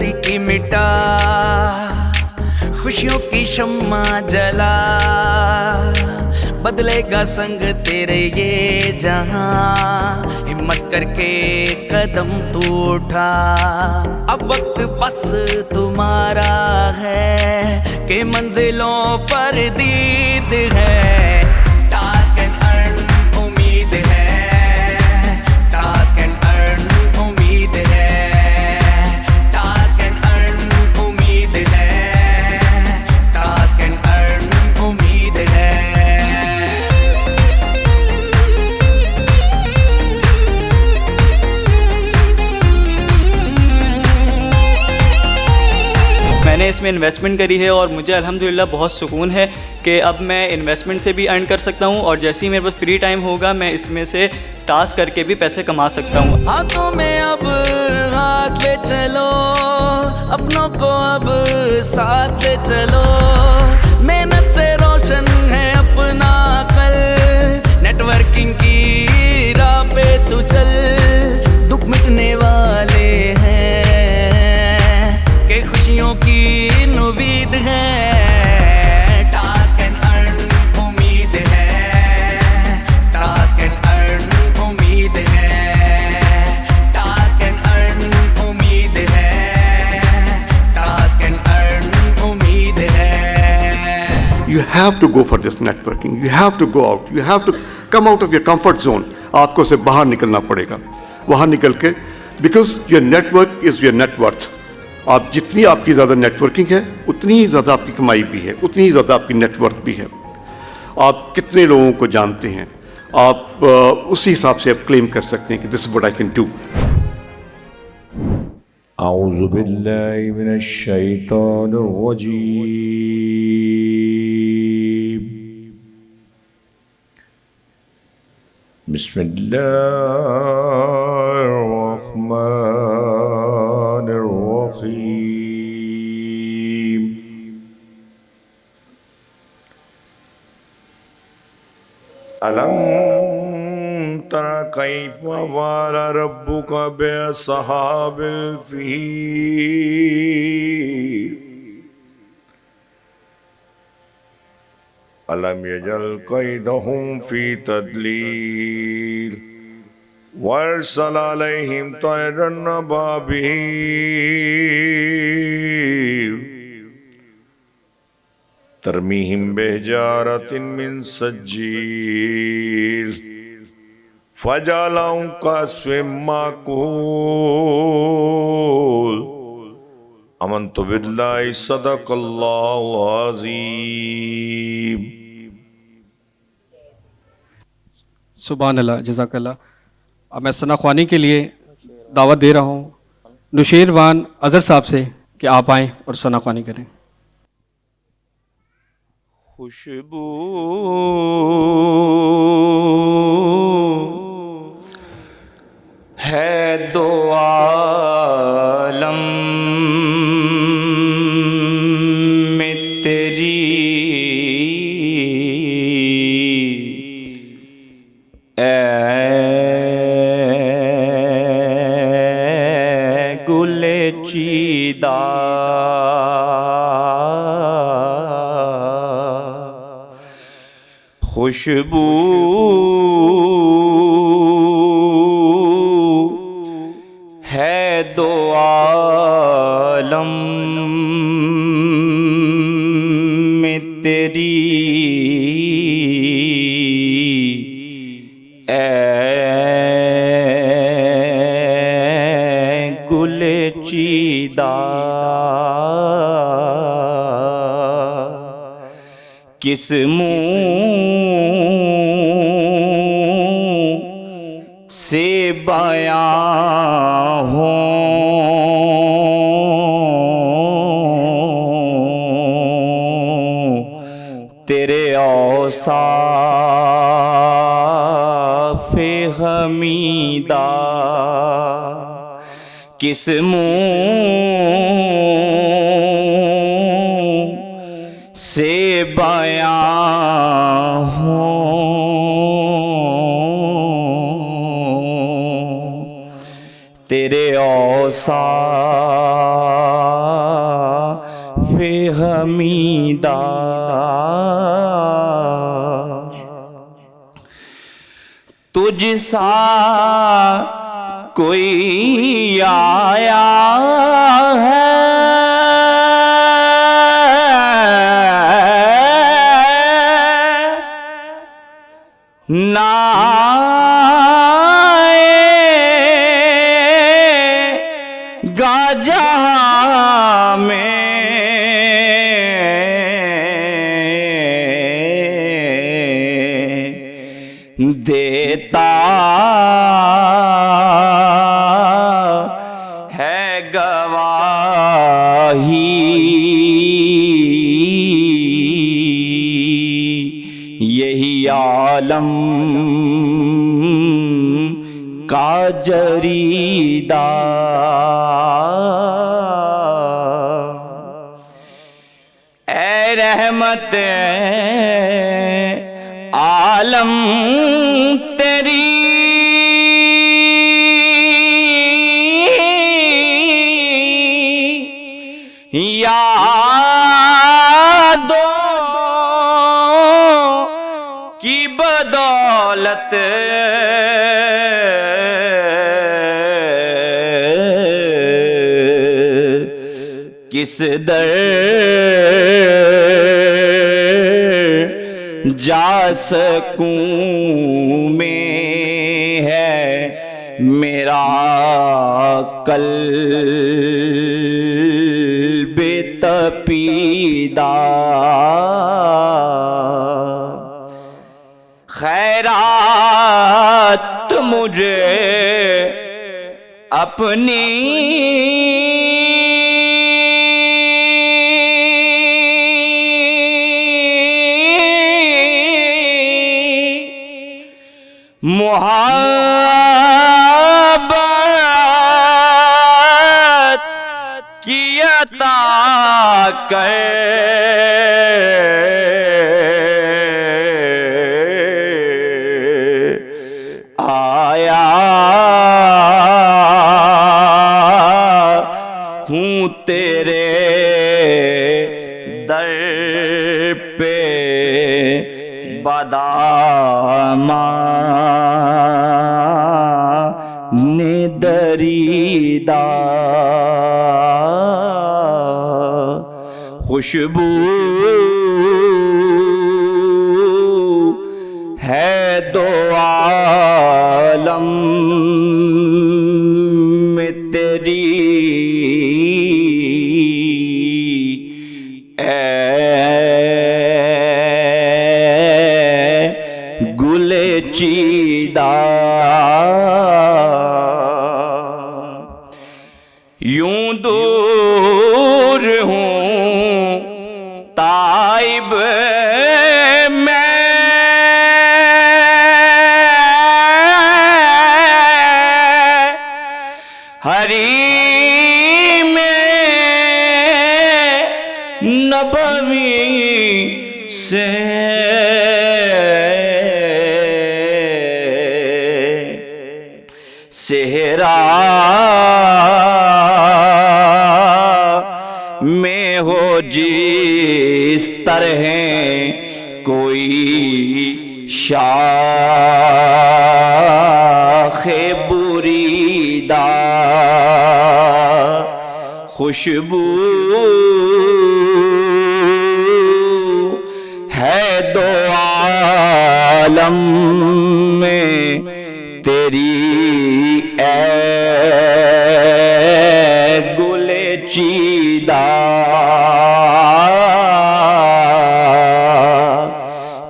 तारीकी मिटा, खुशियों की शम्मा जला, बदलेगा संग तेरे ये जहां, हिम्मत करके कदम तू उठा। अब वक्त बस तुम्हारा है कि मंजिलों पर दीद है। टास्क एंड अर्न उम्मीद है, टास्क एंड अर्न उम्मीद है, टास्क एंड अर्न उम्मीद है, टास्क एंड अर्न उम्मीद है। मैंने इसमें इन्वेस्टमेंट करी है और मुझे अल्हम्दुलिल्लाह बहुत सुकून है कि अब मैं इन्वेस्टमेंट से भी अर्न कर सकता हूँ और जैसे ही मेरे पास फ्री टाइम होगा मैं इसमें से टास्क करके भी पैसे कमा सकता हूँ। हाथों में अब हाथ ले चलो, अपनों को अब साथ ले चलो, मेहनत से रोशन है अपना कल, नेटवर्किंग की राह पे तू चल, दुख मिटने वाले हैं कि खुशियों की उम्मीद है। टास्क एंड अर्न उम्मीद है, टास्क एंड अर्न उम्मीद है, टास्क एंड अर्न उम्मीद है, टास्क एंड अर्न उम्मीद है। You have to go for this networking. You have to go out. You have to come out of your comfort zone. आपको से बाहर निकलना पड़ेगा। वहाँ निकल के because your network is your net worth. आप जितनी आपकी ज़्यादा नेटवर्किंग है उतनी ही ज़्यादा आपकी कमाई भी है, उतनी ही ज़्यादा आपकी नेटवर्थ भी है। आप कितने लोगों को जानते हैं, आप उसी हिसाब से आप क्लेम कर सकते हैं कि this is what I can do. अऊज़ु बिल्लाहि मिनश शैतानिर रजीम। बिस्मिल्लाहिर रहमानिर रहीम। अलम तरा कैफ फ़अल रब्बुका बिअस्हाबिल फ़ील अलम यजल कैदहुम फ़ी तदलील वअरसल अलैहिम तैरन अबाबील तरमीहिम बिहिजारतिन मिन सज्जील फजअलहुम कअस्फिन माकूल। आमन्तु बिल्लाहि सदक़ल्लाहुल अज़ीम। सुभान अल्लाह, जज़ाकल्लाह। अब मैं सना ख्वानी के लिए दावत दे रहा हूँ नुशेरवान अज़हर साहब से कि आप आएँ और सना ख्वानी करें। खुशबू है दो आलम में तेरी, गुले चीदा खुशबू है दो आलम में तेरी, गुले चीदा किस मुँह से बयां हो तेरे औसाफ़े हमीदा, किस मुँह से बयां हो तेरे औसाफ हमीदा। तुझ सा कोई आया है ना जहाँ में देता है गवाही यही आलम का जरीदा। ऐ रहमत आलम तेरी यादों की बदौलत किस दर जा सकूं में है मेरा कल्ब तपीदा। खैरात मुझे अपनी मोहब्बत की अता कर आया हूँ तेरे दर पे बदामा ने दरीदा। खुशबू है दो आलम में तेरी गुले चीदा। यूं दूर हूँ ताइब मैं हरी में नबवी से सेहरा में हो जिस तरह कोई शाखे बुरीदा। खुशबू है दो आलम में तेरी गुले चीदा।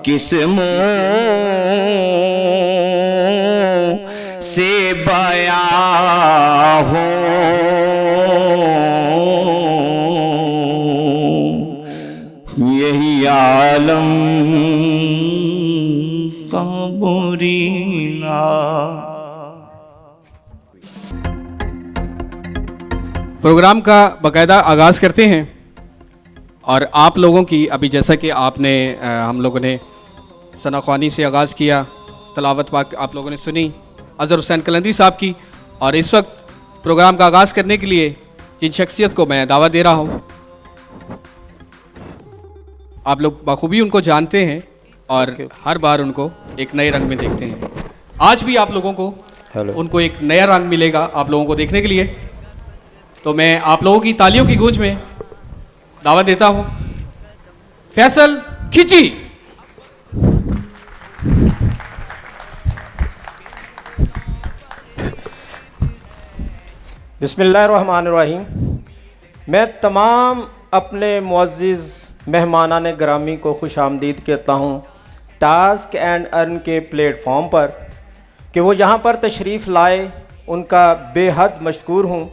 किस मुँह से बयां हो यही आलम का बुरीना। प्रोग्राम का बाकायदा आगाज़ करते हैं और आप लोगों की अभी जैसा कि आपने हम लोगों ने सना ख्वानी से आगाज़ किया, तलावत पाक आप लोगों ने सुनी अज़हर हुसैन कलंदरी साहब की, और इस वक्त प्रोग्राम का आगाज़ करने के लिए जिन शख्सियत को मैं दावत दे रहा हूँ, आप लोग बखूबी उनको जानते हैं और हर बार उनको एक नए रंग में देखते हैं। आज भी आप लोगों को उनको एक नया रंग मिलेगा आप लोगों को देखने के लिए। तो मैं आप लोगों की तालियों की गूंज में दावत देता हूँ फैसल खिची। बिस्मिल्लाहिर्रहमानिर्रहीम। मैं तमाम अपने मुअज़्ज़िज़ मेहमानान ग्रामी को खुश आमदीद कहता हूँ टास्क एंड अर्न के प्लेटफॉर्म पर कि वो यहाँ पर तशरीफ़ लाए, उनका बेहद मशकूर हूँ,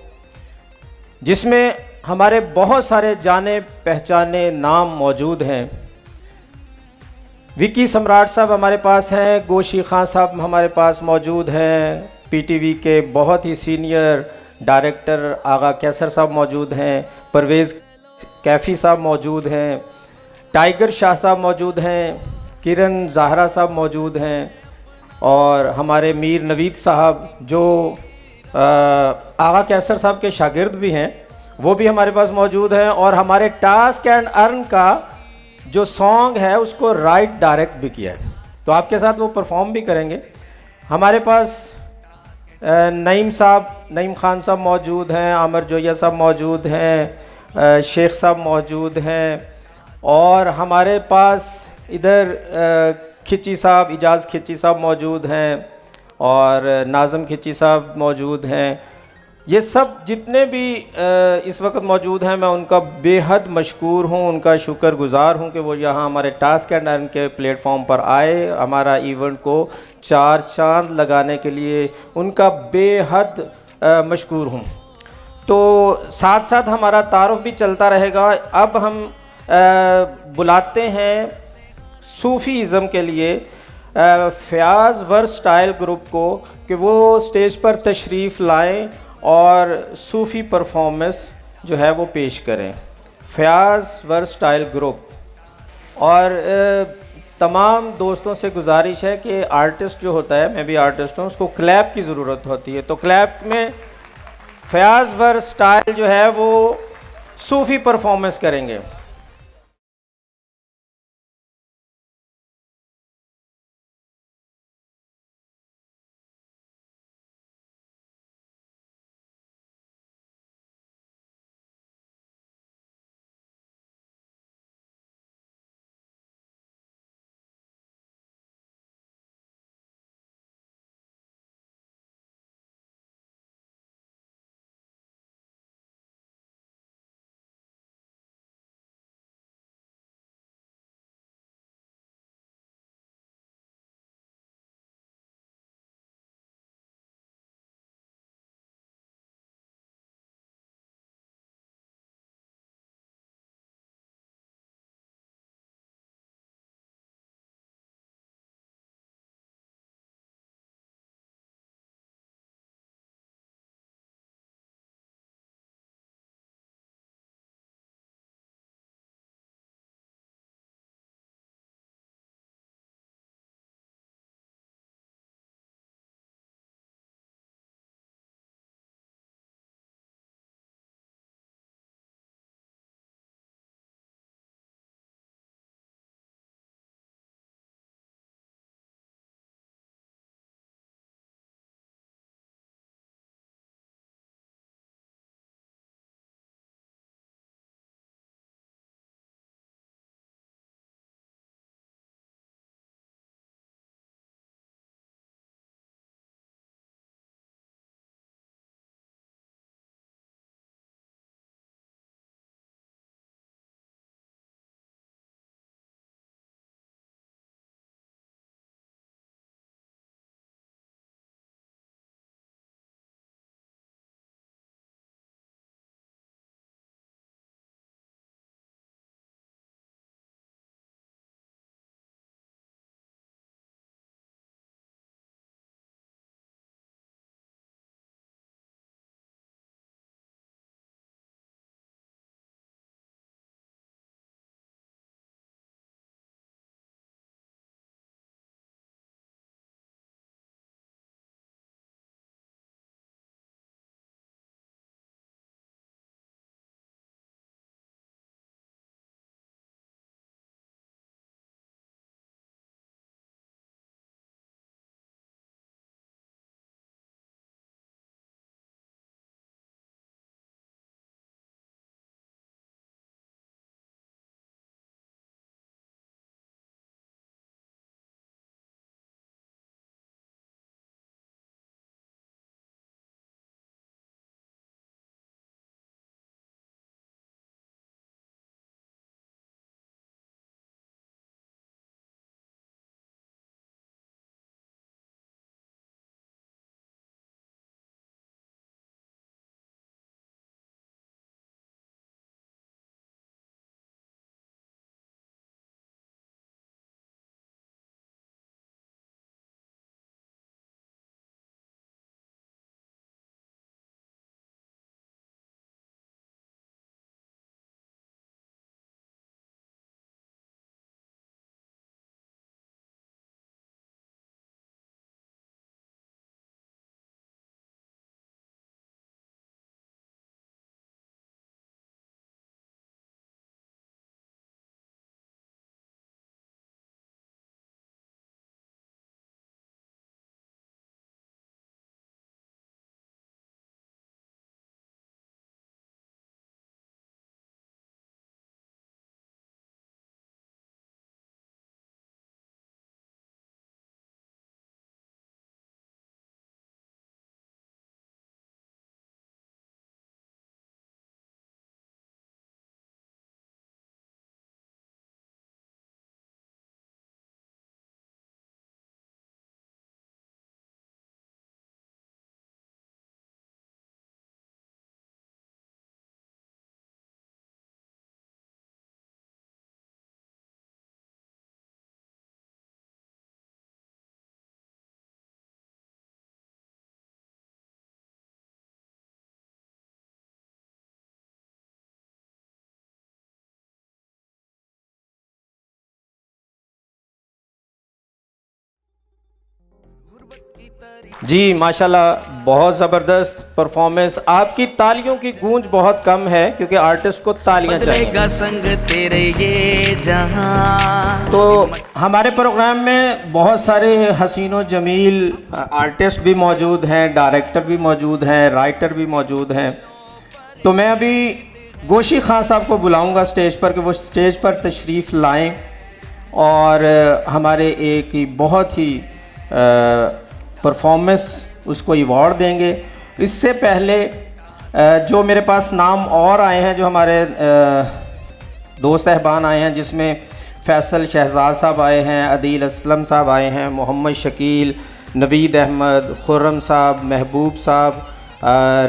जिसमें हमारे बहुत सारे जाने पहचाने नाम मौजूद हैं। विकी सम्राट साहब हमारे पास हैं, गोशी खान साहब हमारे पास मौजूद हैं, पीटीवी के बहुत ही सीनियर डायरेक्टर आगा कैसर साहब मौजूद हैं, परवेज़ कैफ़ी साहब मौजूद हैं, टाइगर शाह साहब मौजूद हैं, किरण ज़ाहरा साहब मौजूद हैं, और हमारे मीर नवीद साहब जो आगा कैसर साहब के शागिर्द भी हैं, वो भी हमारे पास मौजूद हैं। और हमारे टास्क एंड अर्न का जो सॉन्ग है उसको राइट डायरेक्ट भी किया है, तो आपके साथ वो परफॉर्म भी करेंगे। हमारे पास नईम खान साहब मौजूद हैं, आमिर जोया साहब मौजूद हैं, शेख साहब मौजूद हैं, और हमारे पास इधर खिची साहब, इजाज़ खिची साहब मौजूद हैं, और नाज़म खिची साहब मौजूद हैं। ये सब जितने भी इस वक्त मौजूद हैं, मैं उनका बेहद मशकूर हूँ, उनका शुक्रगुज़ार हूँ कि वो यहाँ हमारे टास्क एंड अर्न के प्लेटफॉर्म पर आए, हमारा इवेंट को चार चांद लगाने के लिए उनका बेहद मशकूर हूँ। तो साथ साथ हमारा तारुफ भी चलता रहेगा। अब हम बुलाते हैं सूफ़ीज़म के लिए फ़याज़ वर्सटाइल ग्रुप को कि वो स्टेज पर तशरीफ़ लाएं और सूफ़ी परफॉर्मेंस जो है वो पेश करें। Fayaz versatile group. और तमाम दोस्तों से गुजारिश है कि आर्टिस्ट जो होता है, मैं भी आर्टिस्ट हूँ, उसको क्लैप की ज़रूरत होती है, तो क्लैप में फ़याज़ वर्सटाइल जो है वो सूफ़ी परफॉर्मेंस करेंगे। जी माशाल्लाह, बहुत ज़बरदस्त परफॉर्मेंस। आपकी तालियों की गूंज बहुत कम है क्योंकि आर्टिस्ट को तालियां चाहिए। बदलेगा संग तेरे ये जहां। तो हमारे प्रोग्राम में बहुत सारे हसीनो जमील आर्टिस्ट भी मौजूद हैं, डायरेक्टर भी मौजूद हैं, राइटर भी मौजूद हैं। तो मैं अभी गोशी खान साहब को बुलाऊंगा स्टेज पर कि वो स्टेज पर तशरीफ़ लाएं और हमारे एक ही बहुत ही परफॉर्मेंस उसको अवार्ड देंगे। इससे पहले जो मेरे पास नाम और आए हैं, जो हमारे दोस्त अहबान आए हैं, जिसमें फैसल शहजाद साहब आए हैं, अदील असलम साहब आए हैं, मोहम्मद शकील, नवीद अहमद, खुर्रम साहब, महबूब साहब,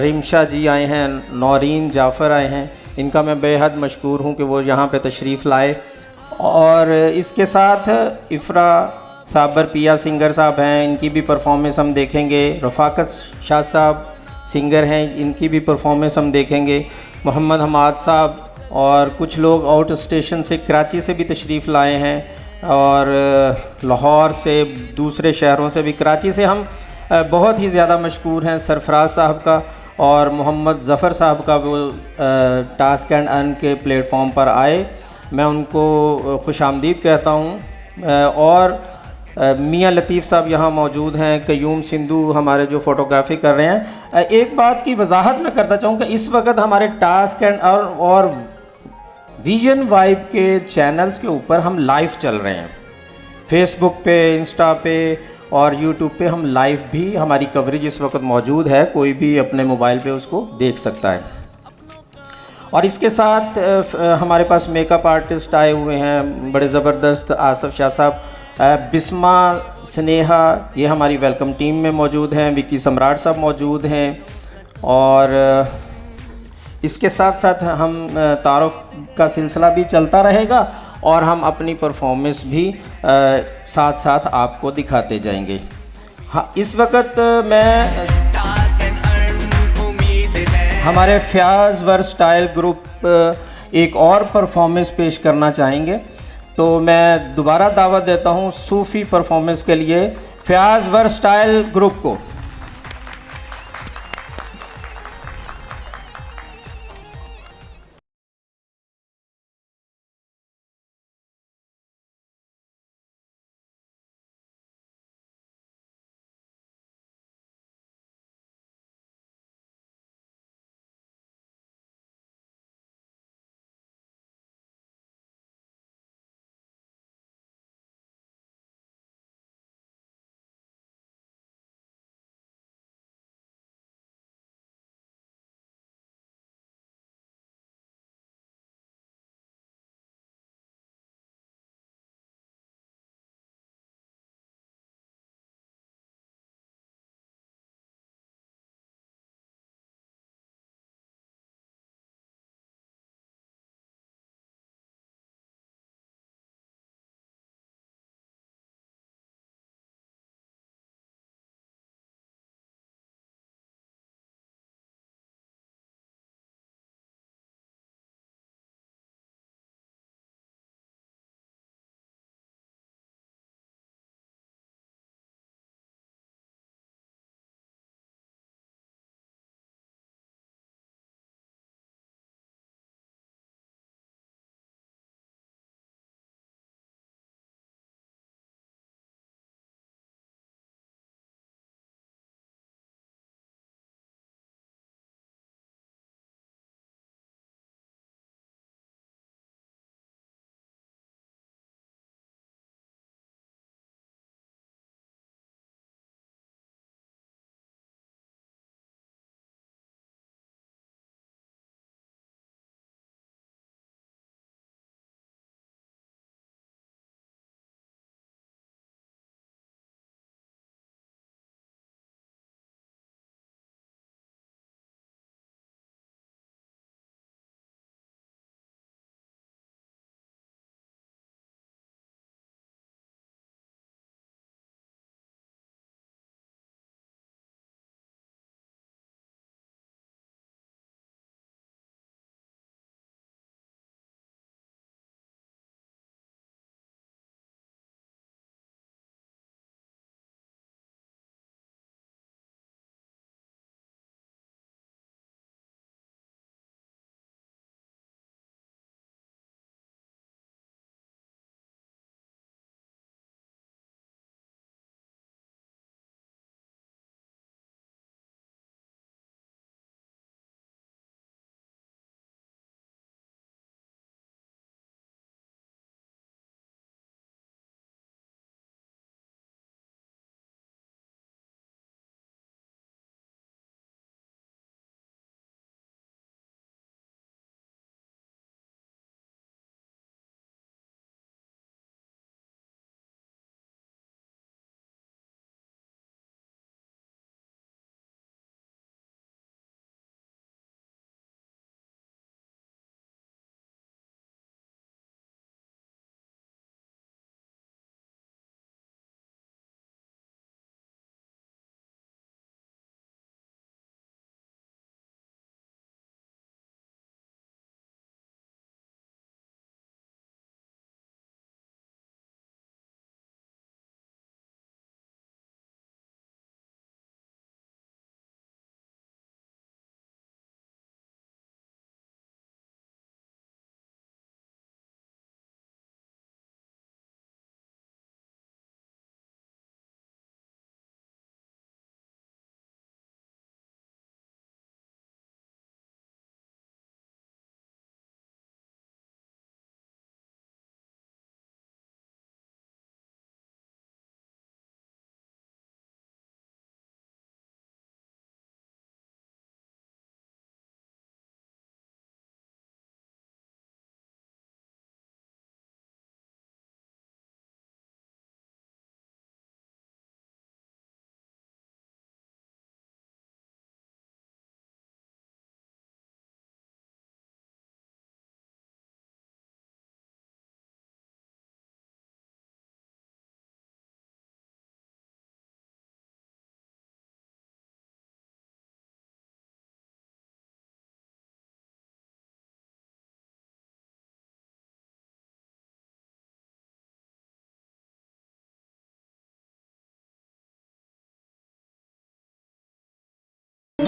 रिमशा जी आए हैं, नौरीन जाफ़र आए हैं। इनका मैं बेहद मशकूर हूँ कि वो यहाँ पे तशरीफ़ लाए। और इसके साथ इफ़रा साबर पिया सिंगर साहब हैं, इनकी भी परफॉर्मेंस हम देखेंगे। रफ़ाकत शाह साहब सिंगर हैं, इनकी भी परफॉर्मेंस हम देखेंगे। मोहम्मद हमाद साहब और कुछ लोग आउट स्टेशन से, कराची से भी तशरीफ़ लाए हैं और लाहौर से, दूसरे शहरों से भी। कराची से हम बहुत ही ज़्यादा मशकूर हैं सरफराज साहब का और मोहम्मद ज़फ़र साहब का, वो टास्क एंड अर्न के प्लेटफॉर्म पर आए, मैं उनको खुशामदीद कहता हूँ। और मियाँ लतीफ़ साहब यहाँ मौजूद हैं, कयूम सिंधु हमारे जो फ़ोटोग्राफी कर रहे हैं। एक बात की वजाहत मैं करता चाहूँ कि इस वक्त हमारे टास्क एंड और विजन वाइब के चैनल्स के ऊपर हम लाइव चल रहे हैं, फेसबुक पे, इंस्टा पे और यूट्यूब पे हम लाइव भी, हमारी कवरेज इस वक्त मौजूद है, कोई भी अपने मोबाइल पे उसको देख सकता है। और इसके साथ हमारे पास मेकअप आर्टिस्ट आए हुए हैं बड़े ज़बरदस्त, आसफ़ शाह साहब, बिस्मा स्नेहा, ये हमारी वेलकम टीम में मौजूद हैं, विकी सम्राट साहब मौजूद हैं। और इसके साथ साथ हम तारुफ का सिलसिला भी चलता रहेगा और हम अपनी परफॉर्मेंस भी साथ साथ आपको दिखाते जाएंगे। हाँ, इस वक्त मैं हमारे फ़याज़ वर्सटाइल ग्रुप एक और परफॉर्मेंस पेश करना चाहेंगे, तो मैं दोबारा दावत देता हूँ सूफ़ी परफॉर्मेंस के लिए फ़याज़ वर्सटाइल ग्रुप को।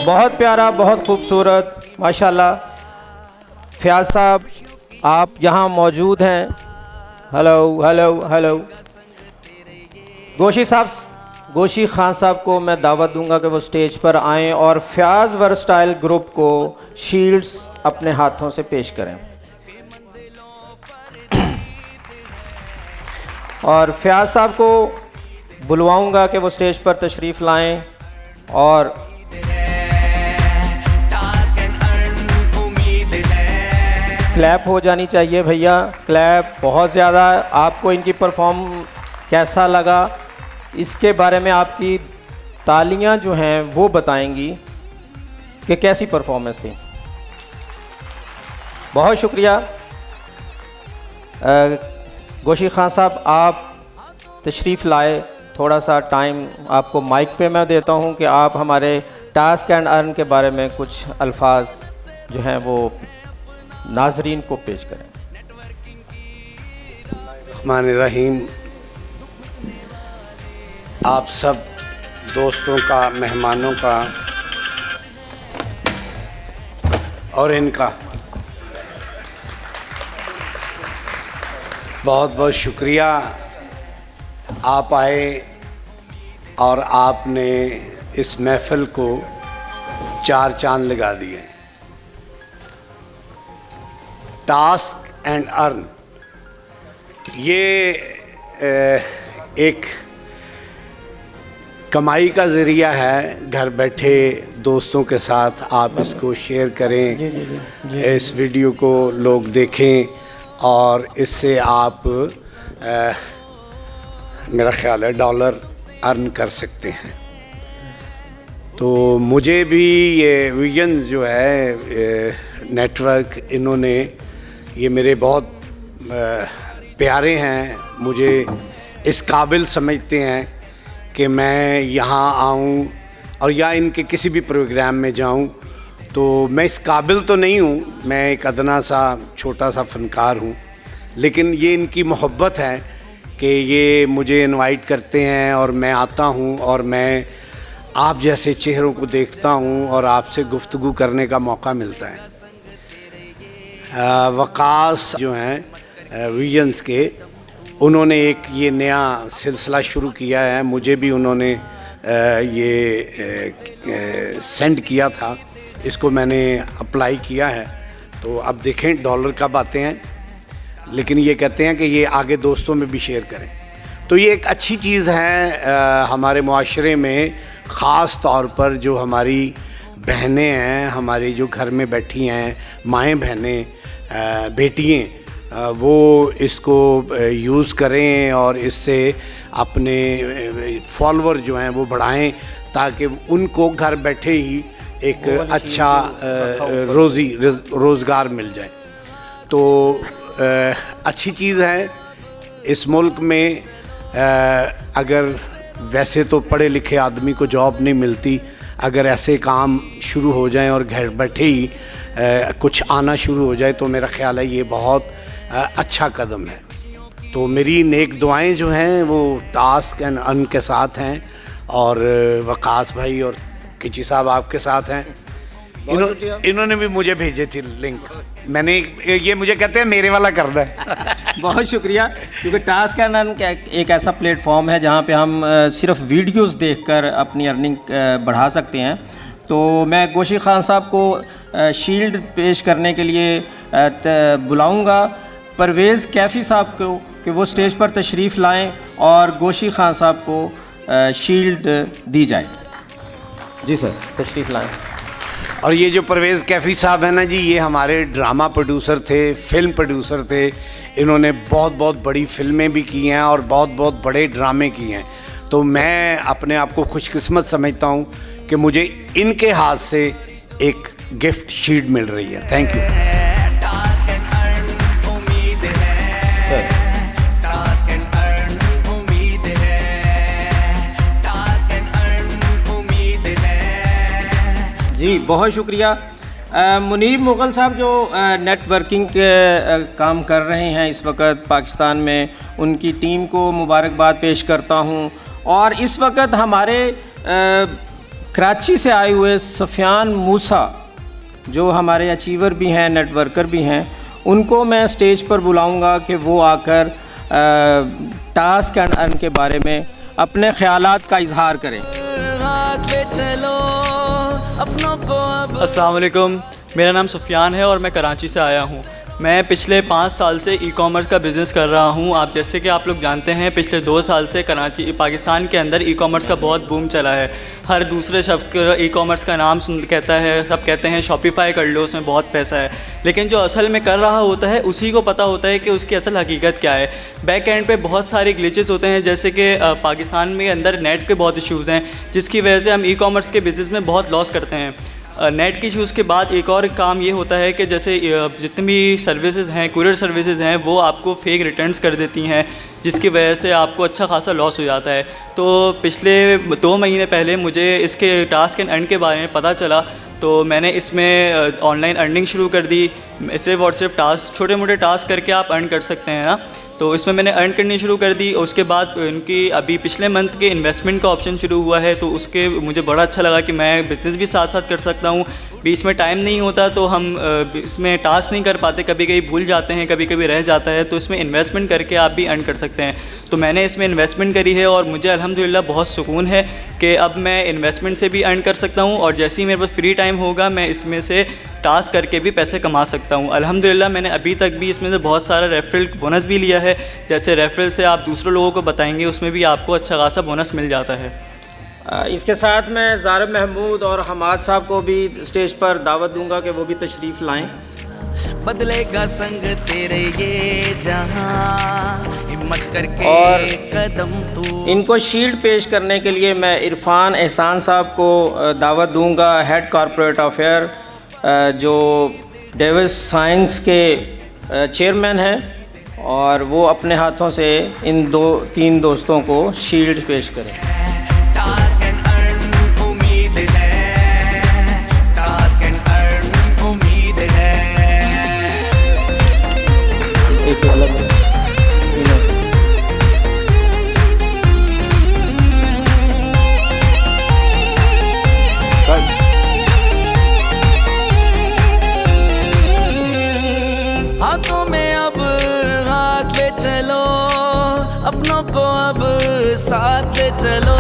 बहुत प्यारा, बहुत खूबसूरत, माशाल्लाह। फ़याज़ साहब आप यहाँ मौजूद हैं। Hello hello hello. Goshi Khan साहब को मैं दावत दूंगा कि वो स्टेज पर आएँ और फ़याज़ वर्सटाइल ग्रुप को शील्ड्स अपने हाथों से पेश करें। और फ़याज़ साहब को बुलवाऊंगा कि वो स्टेज पर तशरीफ़ लाएं और क्लैप हो जानी चाहिए भैया, क्लैप बहुत ज़्यादा। आपको इनकी परफॉर्म कैसा लगा, इसके बारे में आपकी तालियां जो हैं वो बताएंगी कि कैसी परफॉर्मेंस थी। बहुत शुक्रिया। गोशी खान साहब आप तशरीफ़ लाए, थोड़ा सा टाइम आपको माइक पे मैं देता हूं कि आप हमारे टास्क एंड अर्न के बारे में कुछ अल्फाज जो हैं वो नाजरीन को पेश करें। रहमानिर्रहीम। आप सब दोस्तों का, मेहमानों का और इनका बहुत बहुत शुक्रिया। आप आए और आपने इस महफ़िल को 4 चांद लगा दिए। टास्क एंड अर्न ये एक कमाई का ज़रिया है। घर बैठे दोस्तों के साथ आप इसको शेयर करें, इस वीडियो को लोग देखें और इससे आप मेरा ख़्याल है डॉलर अर्न कर सकते हैं। तो मुझे भी ये विजन जो है नेटवर्क, इन्होंने ये मेरे बहुत प्यारे हैं, मुझे इस काबिल समझते हैं कि मैं यहाँ आऊँ और या इनके किसी भी प्रोग्राम में जाऊँ। तो मैं इस काबिल तो नहीं हूँ, मैं एक अदना सा छोटा सा फ़नकार हूँ, लेकिन ये इनकी मोहब्बत है कि ये मुझे इनवाइट करते हैं और मैं आता हूँ और मैं आप जैसे चेहरों को देखता हूँ और आपसे गुफ्तगू करने का मौका मिलता है। वकास जो हैं विजन्स के, उन्होंने एक ये नया सिलसिला शुरू किया है। मुझे भी उन्होंने ये सेंड किया था, इसको मैंने अप्लाई किया है। तो अब देखें डॉलर कब आते हैं, लेकिन ये कहते हैं कि ये आगे दोस्तों में भी शेयर करें। तो ये एक अच्छी चीज़ है हमारे मुआशरे में, ख़ास तौर पर जो हमारी बहनें हैं, हमारी जो घर में बैठी हैं माएँ बहनें बेटियाँ, वो इसको यूज़ करें और इससे अपने फॉलोअर जो हैं वो बढ़ाएं, ताकि उनको घर बैठे ही एक अच्छा रोज़गार मिल जाए। तो अच्छी चीज़ है। इस मुल्क में अगर वैसे तो पढ़े लिखे आदमी को जॉब नहीं मिलती, अगर ऐसे काम शुरू हो जाएं और घर बैठे ही कुछ आना शुरू हो जाए तो मेरा ख्याल है ये बहुत अच्छा कदम है। तो मेरी नेक दुआएं जो हैं वो टास्क एंड अर्न के साथ हैं और वकास भाई और किची साहब आपके साथ हैं। इन्होंने भी मुझे भेजे थे लिंक, मैंने ये मुझे कहते हैं मेरे वाला करना है। बहुत शुक्रिया, क्योंकि टास्क एंड अर्न एक ऐसा प्लेटफॉर्म है जहाँ पे हम सिर्फ वीडियोस देखकर अपनी अर्निंग बढ़ा सकते हैं। तो मैं गोशी खान साहब को शील्ड पेश करने के लिए बुलाऊंगा परवेज़ कैफ़ी साहब को कि वो स्टेज पर तशरीफ़ लाएं और गोशी खान साहब को शील्ड दी जाए। जी सर, तशरीफ़ लाएं। और ये जो परवेज़ कैफ़ी साहब हैं ना जी, ये हमारे ड्रामा प्रोड्यूसर थे, फिल्म प्रोड्यूसर थे। इन्होंने बहुत बहुत बड़ी फिल्में भी की हैं और बहुत बहुत बड़े ड्रामे किए हैं। तो मैं अपने आप को खुशकिस्मत समझता हूँ कि मुझे इनके हाथ से एक गिफ्ट शीट मिल रही है। Thank you. जी बहुत शुक्रिया। मुनीब मुग़ल साहब जो नेटवर्किंग के काम कर रहे हैं इस वक्त पाकिस्तान में, उनकी टीम को मुबारकबाद पेश करता हूं। और इस वक्त हमारे कराची से आए हुए सफ़ियान मूसा जो हमारे अचीवर भी हैं, नेटवर्कर भी हैं, उनको मैं स्टेज पर बुलाऊंगा कि वो आकर टास्क एंड अर्न के बारे में अपने ख्यालात का इजहार करें। अस्सलाम वालेकुम, मेरा नाम सुफियान है और मैं कराची से आया हूँ। मैं पिछले 5 साल से ई-कॉमर्स का बिज़नेस कर रहा हूँ। आप जैसे कि आप लोग जानते हैं, पिछले 2 साल से कराची पाकिस्तान के अंदर ई-कॉमर्स का बहुत बूम चला है। हर दूसरे शब्द ई-कॉमर्स का नाम सुन कहता है, सब कहते हैं शॉपिफाई कर लो, उसमें बहुत पैसा है। लेकिन जो असल में कर रहा होता है उसी को पता होता है कि उसकी असल हकीकत क्या है। बैक एंड पे बहुत सारे ग्लिचेस होते हैं, जैसे कि पाकिस्तान में अंदर नेट के बहुत इश्यूज़ हैं, जिसकी वजह से हम ई-कॉमर्स के बिज़नेस में बहुत लॉस करते हैं। नेट के इशूज़ के बाद एक और काम ये होता है कि जैसे जितनी भी सर्विसेज हैं, कुरियर सर्विसेज हैं, वो आपको फेक रिटर्न्स कर देती हैं, जिसकी वजह से आपको अच्छा खासा लॉस हो जाता है। तो पिछले 2 महीने पहले मुझे इसके टास्क एंड अर्न के बारे में पता चला, तो मैंने इसमें ऑनलाइन अर्निंग शुरू कर दी। सिर्फ और सिर्फ टास्क, छोटे मोटे टास्क करके आप अर्न कर सकते हैं ना। तो इसमें मैंने अर्न करनी शुरू कर दी। उसके बाद उनकी अभी पिछले मंथ के इन्वेस्टमेंट का ऑप्शन शुरू हुआ है, तो उसके मुझे बड़ा अच्छा लगा कि मैं बिज़नेस भी साथ साथ कर सकता हूँ। बीच में टाइम नहीं होता तो हम इसमें टास्क नहीं कर पाते, कभी कभी भूल जाते हैं, कभी कभी रह जाता है, तो इसमें इन्वेस्टमेंट करके आप भी अर्न कर सकते हैं। तो मैंने इसमें इन्वेस्टमेंट करी है और मुझे अल्हम्दुलिल्लाह बहुत सुकून है कि अब मैं इन्वेस्टमेंट से भी अर्न कर सकता हूँ, और जैसे ही मेरे पास फ्री टाइम होगा मैं इसमें से टास्क करके भी पैसे कमा सकता हूँ। अल्हम्दुलिल्लाह मैंने अभी तक भी इसमें से बहुत सारा रेफरल बोनस भी लिया है। जैसे रेफरल से आप दूसरों लोगों को बताएंगे, उसमें भी आपको अच्छा खासा बोनस मिल जाता है। इसके साथ मैं ज़ारब महमूद और हमाद साहब को भी स्टेज पर दावत दूंगा कि वो भी तशरीफ़ लाएं। बदलेगा संग तेरे ये जहां, हिम्मत करके और कदम तू। इनको शील्ड पेश करने के लिए मैं इरफान एहसान साहब को दावत दूंगा, हेड कॉर्पोरेट अफेयर, जो डेविस साइंस के चेयरमैन हैं, और वो अपने हाथों से इन 2-3 दोस्तों को शील्ड पेश करें। टास्क एंड अर्न उम्मीद है, टास्क एंड अर्न उम्मीद है। एक अलग हाथों में अब हाथ ले चलो, अपनों को अब साथ ले चलो।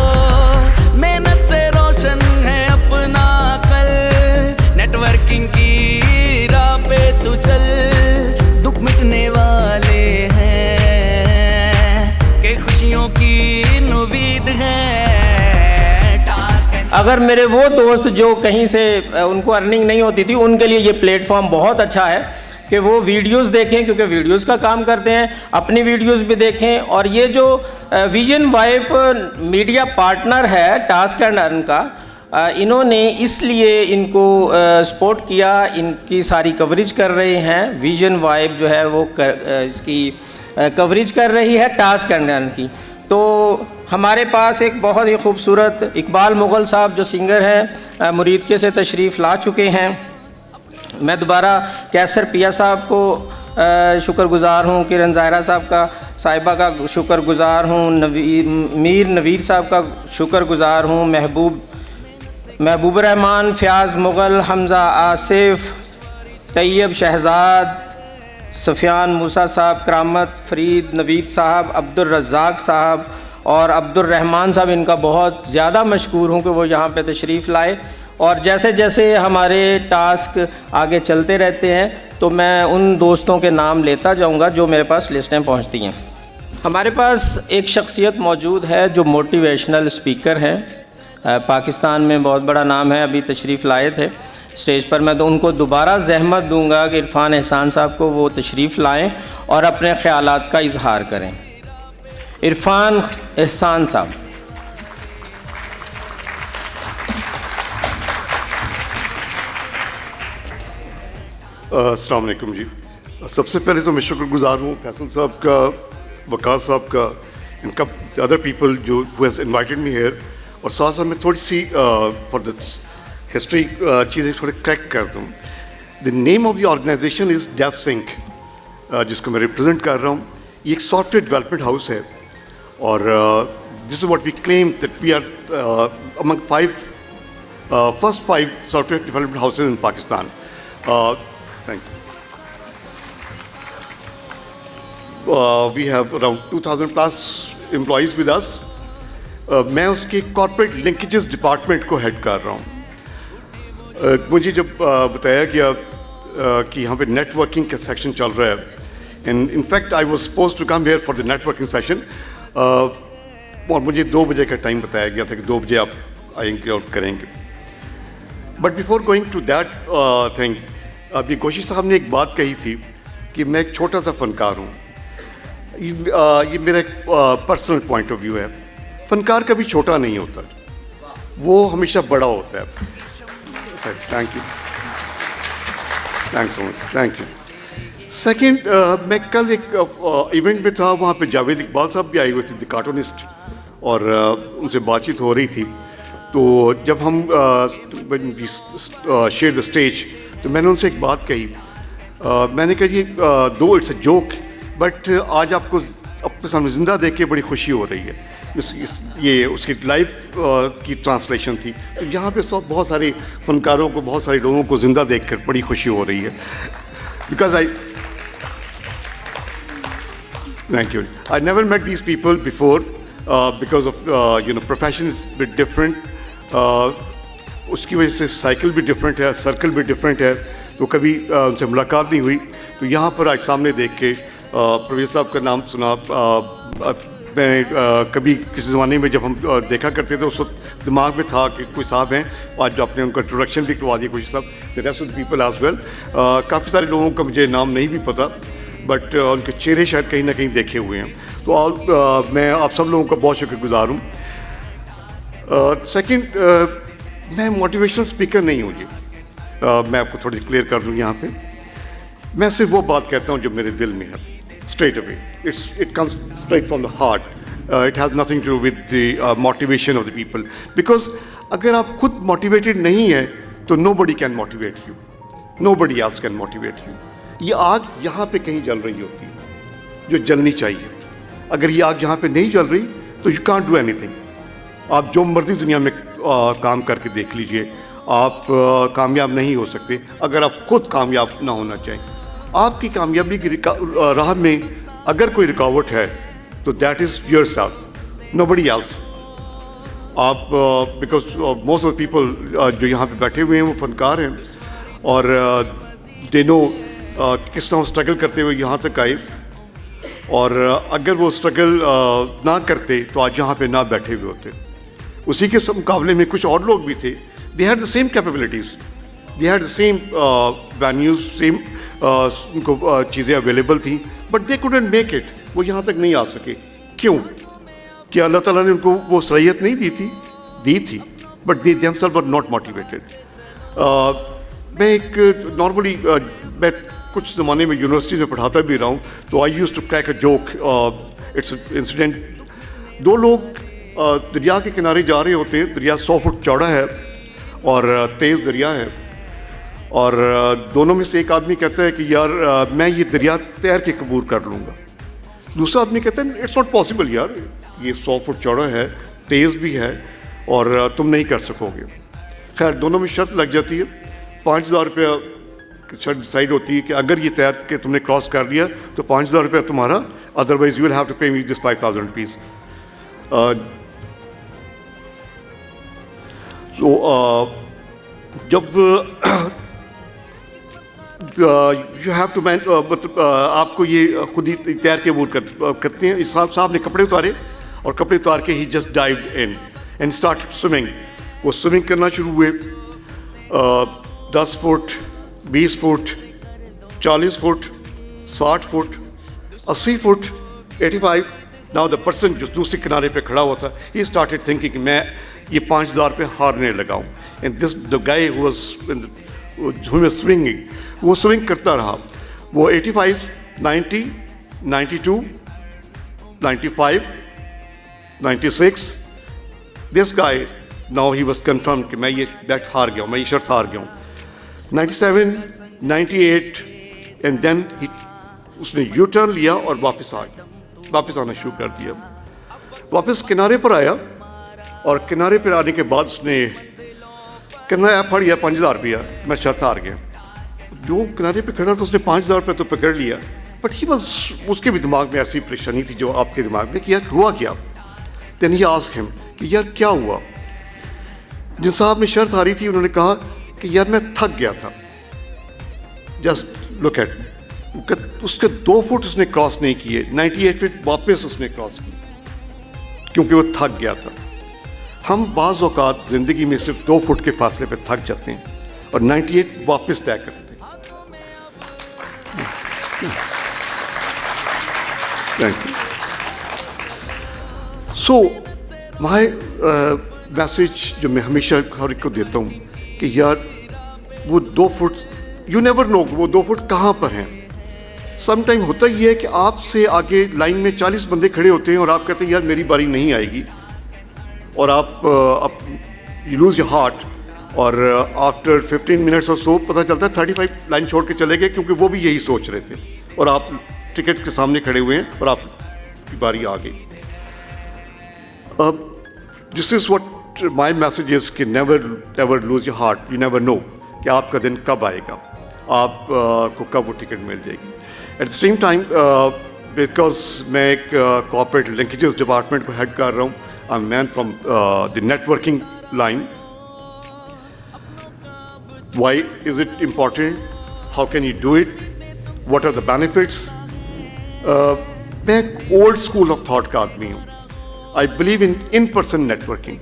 मेहनत से रोशन है अपना कल, नेटवर्किंग की राह पे तू चल। दुख मिटने वाले हैं कि खुशियों की उम्मीद है। अगर मेरे वो दोस्त जो कहीं से उनको अर्निंग नहीं होती थी, उनके लिए ये प्लेटफॉर्म बहुत अच्छा है कि वो वीडियोस देखें, क्योंकि वीडियोस का काम करते हैं, अपनी वीडियोस भी देखें। और ये जो विजन वाइब मीडिया पार्टनर है टास्क एंड अर्न का, इन्होंने इसलिए इनको सपोर्ट किया, इनकी सारी कवरेज कर रहे हैं। विजन वाइब जो है वो इसकी कवरेज कर रही है टास्क एंड अर्न की। तो हमारे पास एक बहुत ही खूबसूरत इकबाल मुग़ल साहब जो सिंगर हैं, मुरीदके से तशरीफ़ ला चुके हैं। मैं दोबारा कैसर पिया साहब को शुक्रगुज़ार हूँ, किरण ज़ाहिरा साहब का, साहिबा का शुक्रगुज़ार हूँ, मीर नवीद साहब का शुक्रगुज़ार हूँ, महबूब रहमान, फ़याज़ मुग़ल, हमज़ा आसिफ, तैयब शहज़ाद, सफ़ियान मूसा साहब, करामत फ़रीद, नवीद साहब, अब्दुल रज़ाक साहब और अब्दुल रहमान साहब, इनका बहुत ज़्यादा मशकूर हूँ कि वो यहाँ पे तशरीफ़ लाए। और जैसे जैसे हमारे टास्क आगे चलते रहते हैं तो मैं उन दोस्तों के नाम लेता जाऊंगा जो मेरे पास लिस्टें पहुंचती हैं। हमारे पास एक शख्सियत मौजूद है जो मोटिवेशनल स्पीकर हैं, पाकिस्तान में बहुत बड़ा नाम है, अभी तशरीफ़ लाए थे स्टेज पर। मैं तो उनको दोबारा ज़हमत दूंगा कि इरफान एहसान साहब को वो तशरीफ़ लाएँ और अपने ख़यालात का इजहार करें। इरफान एहसान साहब। अस्सलाम वालेकुम जी। सबसे पहले तो मैं शुक्रगुज़ार हूँ फैसल साहब का, वकास साहब का, इनका, अदर पीपल जो who has invited me here. और साथ साथ मैं थोड़ी सी फॉर द हिस्ट्री चीज़ें थोड़े क्रैक कर दूँ। The name of the organization is DevSync, जिसको मैं रिप्रेजेंट कर रहा हूँ। ये एक सॉफ्टवेयर डेवलपमेंट हाउस है और this is what we claim that we are among 5 first 5 software development houses in Pakistan. Thank you. We have around 2,000 plus employees with us. मैं उसके कॉर्पोरेट लिंकेजेस डिपार्टमेंट को हेड कर रहा हूँ. मुझे जब बताया गया कि यहाँ पे नेटवर्किंग का सेक्शन चल रहा है, and in fact I was supposed to come here for the networking session, और मुझे 2 बजे का टाइम बताया गया था कि 2 बजे आप आएंगे और करेंगे. But before going to that thing, अभी गोशी साहब ने एक बात कही थी कि मैं एक छोटा सा फनकार हूँ. ये मेरा एक पर्सनल पॉइंट ऑफ व्यू है. फनकार कभी छोटा नहीं होता, वो हमेशा बड़ा होता है. Thank you, thanks so much, thank you. Second, मैं कल एक इवेंट में था, वहाँ पे जावेद इकबाल साहब भी आए हुए थे, द कार्टूनिस्ट, और उनसे बातचीत हो रही थी. तो जब हम शेयर द स्टेज, तो मैंने उनसे एक बात कही. मैंने कहा जी, दो इट्स अ जोक, बट आज आपको अपने सामने ज़िंदा देख के बड़ी खुशी हो रही है. ये उसकी लाइव की ट्रांसलेशन थी. तो यहाँ पे बहुत सारे फनकारों को, बहुत सारे लोगों को ज़िंदा देखकर बड़ी खुशी हो रही है. Because thank you, I never met these people before, because of profession is bit different. उसकी वजह से साइकिल भी डिफरेंट है, सर्कल भी डिफरेंट है, तो कभी उनसे मुलाकात नहीं हुई. तो यहाँ पर आज सामने देख के परवेज़ साहब का नाम सुना. मैं कभी किसी ज़माने में जब हम देखा करते थे, उस वक्त दिमाग में था कि कोई साहब हैं, आज आपने उनका इंट्रोडक्शन भी करवा दिया, कोई साहब, the rest of the people as well. काफ़ी सारे लोगों का मुझे नाम नहीं भी पता, बट उनके चेहरे शायद कहीं ना कहीं देखे हुए हैं. तो मैं आप सब लोगों का बहुत शुक्रगुजार हूँ. सेकेंड, मैं मोटिवेशनल स्पीकर नहीं हूँ जी. मैं आपको थोड़ी क्लियर कर दूँ यहाँ पे. मैं सिर्फ वो बात कहता हूँ जो मेरे दिल में है, straight away. It comes straight from the heart. It has nothing to do with the motivation of the people. Because अगर आप खुद motivated नहीं हैं, तो nobody can motivate you. Nobody else can motivate you. ये आग यहाँ पे कहीं जल रही होती है, जो जलनी चाहिए. अगर ये आग यहाँ पे नहीं जल रही, तो you can't do anything. आप जो मर्जी दुनिया में काम करके देख लीजिए, आप कामयाब नहीं हो सकते अगर आप खुद कामयाब ना होना चाहें. आपकी कामयाबी की राह में अगर कोई रुकावट है, तो that is your self, nobody else. आप बिकॉज मोस्ट ऑफ पीपल जो यहाँ पे बैठे हुए हैं वो फनकार हैं, और दे नो किस तरह स्ट्रगल करते हुए यहाँ तक आए. और अगर वो स्ट्रगल ना करते तो आज यहाँ पे ना बैठे हुए होते. उसी के मुकाबले में कुछ और लोग भी थे. They had the same capabilities, they had the same venues, same उनको चीज़ें अवेलेबल थी, but they couldn't make it. वो यहाँ तक नहीं आ सके. क्यों? कि अल्लाह ताला ने उनको वो सलाहियत नहीं दी थी, but they themselves were not motivated. मैं एक नॉर्मली मैं कुछ ज़माने में यूनिवर्सिटी में पढ़ाता भी रहा हूँ, तो I used to crack a joke. It's incident. 2 लोग दरिया के किनारे जा रहे होते हैं. दरिया 100 फुट चौड़ा है और तेज़ दरिया है, और दोनों में से एक आदमी कहता है कि यार मैं ये दरिया तैर के कबूल कर लूँगा. दूसरा आदमी कहता है इट्स नॉट पॉसिबल यार, ये 100 फुट चौड़ा है, तेज़ भी है, और तुम नहीं कर सकोगे. खैर दोनों में शर्त लग जाती है. 5,000 रुपया शर्त डिसाइड होती है कि अगर ये तैर के तुमने क्रॉस कर लिया तो 5,000 रुपया तुम्हारा, otherwise you will have to pay me this 5,000 rupees. सो जब यू हैव टू मैन, आपको ये खुद ही तैयार के बोल करते हैं. साहब ने कपड़े उतारे, और कपड़े उतार के ही just dived in and start swimming. वो स्विमिंग करना शुरू हुए. 10 foot, 20 foot, 40 foot, 60 foot, 80 foot, 85. Now the person जो दूसरे किनारे पे खड़ा हुआ था, ही स्टार्टेड थिंकिंग मैं ये 5,000 पे हारने लगाऊं. And this the guy who was swinging, वो स्विंग करता रहा. वो 85, 90, 92, 95, 96. This guy now he was confirm कि मैं ये बैट हार गया हूँ, मैं ये शर्त हार गया हूँ. 97, 98, एंड देन उसने यू टर्न लिया और वापस आना शुरू कर दिया. वापस किनारे पर आया, और किनारे पर आने के बाद उसने कहना है फड़ यार 5,000 रुपया, मैं शर्त हार गया। जो किनारे पे खड़ा था उसने 5,000 रुपये तो पकड़ लिया, बट ही बस, उसके भी दिमाग में ऐसी परेशानी थी जो आपके दिमाग में कि यार हुआ क्या। देन ही आस्क्ड हिम कि यार क्या हुआ। जिन साहब ने शर्त हारी थी उन्होंने कहा कि यार मैं थक गया था। जस्ट लुक एट, उसके 2 फुट उसने क्रॉस नहीं किए, 98 फीट वापस उसने क्रॉस किए क्योंकि वो थक गया था। हम बाज़ औक़ात ज़िंदगी में सिर्फ 2 फुट के फासले पे थक जाते हैं और 98 वापस तय करते हैं। Thank you. So, my message जो मैं हमेशा हर एक को देता हूँ कि यार वो 2 फुट, यू नेवर नो वो 2 फुट कहाँ पर हैं। सम टाइम होता ही है कि आपसे आगे लाइन में 40 बंदे खड़े होते हैं और आप कहते हैं यार मेरी बारी नहीं आएगी, और आप यू लूज़ योर हार्ट, और आफ्टर 15 मिनट्स और सो पता चलता है 35 लाइन छोड़ के चले गए क्योंकि वो भी यही सोच रहे थे और आप टिकट के सामने खड़े हुए हैं और आपकी बारी आ गई। This is what my message is कि never lose your heart. You never know कि आपका दिन कब आएगा, आप को कब वो टिकट मिल जाएगी। Eight the same time because मैं एक कॉर्पोरेट लिंकेजेस डिपार्टमेंट को हेड कर रहा हूँ, I am man from the networking line. Why is it important? How can you do it? What are the benefits? मैं एक ओल्ड स्कूल ऑफ थॉट का आदमी हूँ। I believe in person networking.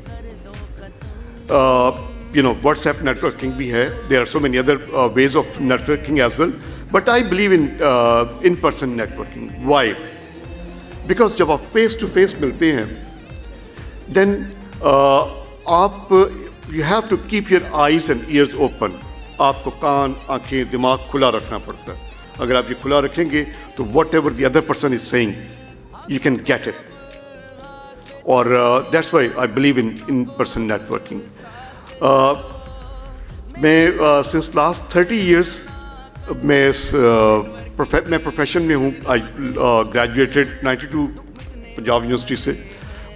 You know, WhatsApp networking भी है. There are so many other ways of networking as well. But I believe in person networking. Why? Because जब आप face to face मिलते हैं, then आप You have to keep your eyes and ears open. आपको कान, आंखें, दिमाग खुला रखना पड़ता है। अगर आप ये खुला रखेंगे तो whatever the other person is saying, you can get it. और that's why I believe in person networking. मैं since last 30 years मैं प्रोफेशन में हूँ। I graduated 92 पंजाब यूनिवर्सिटी से,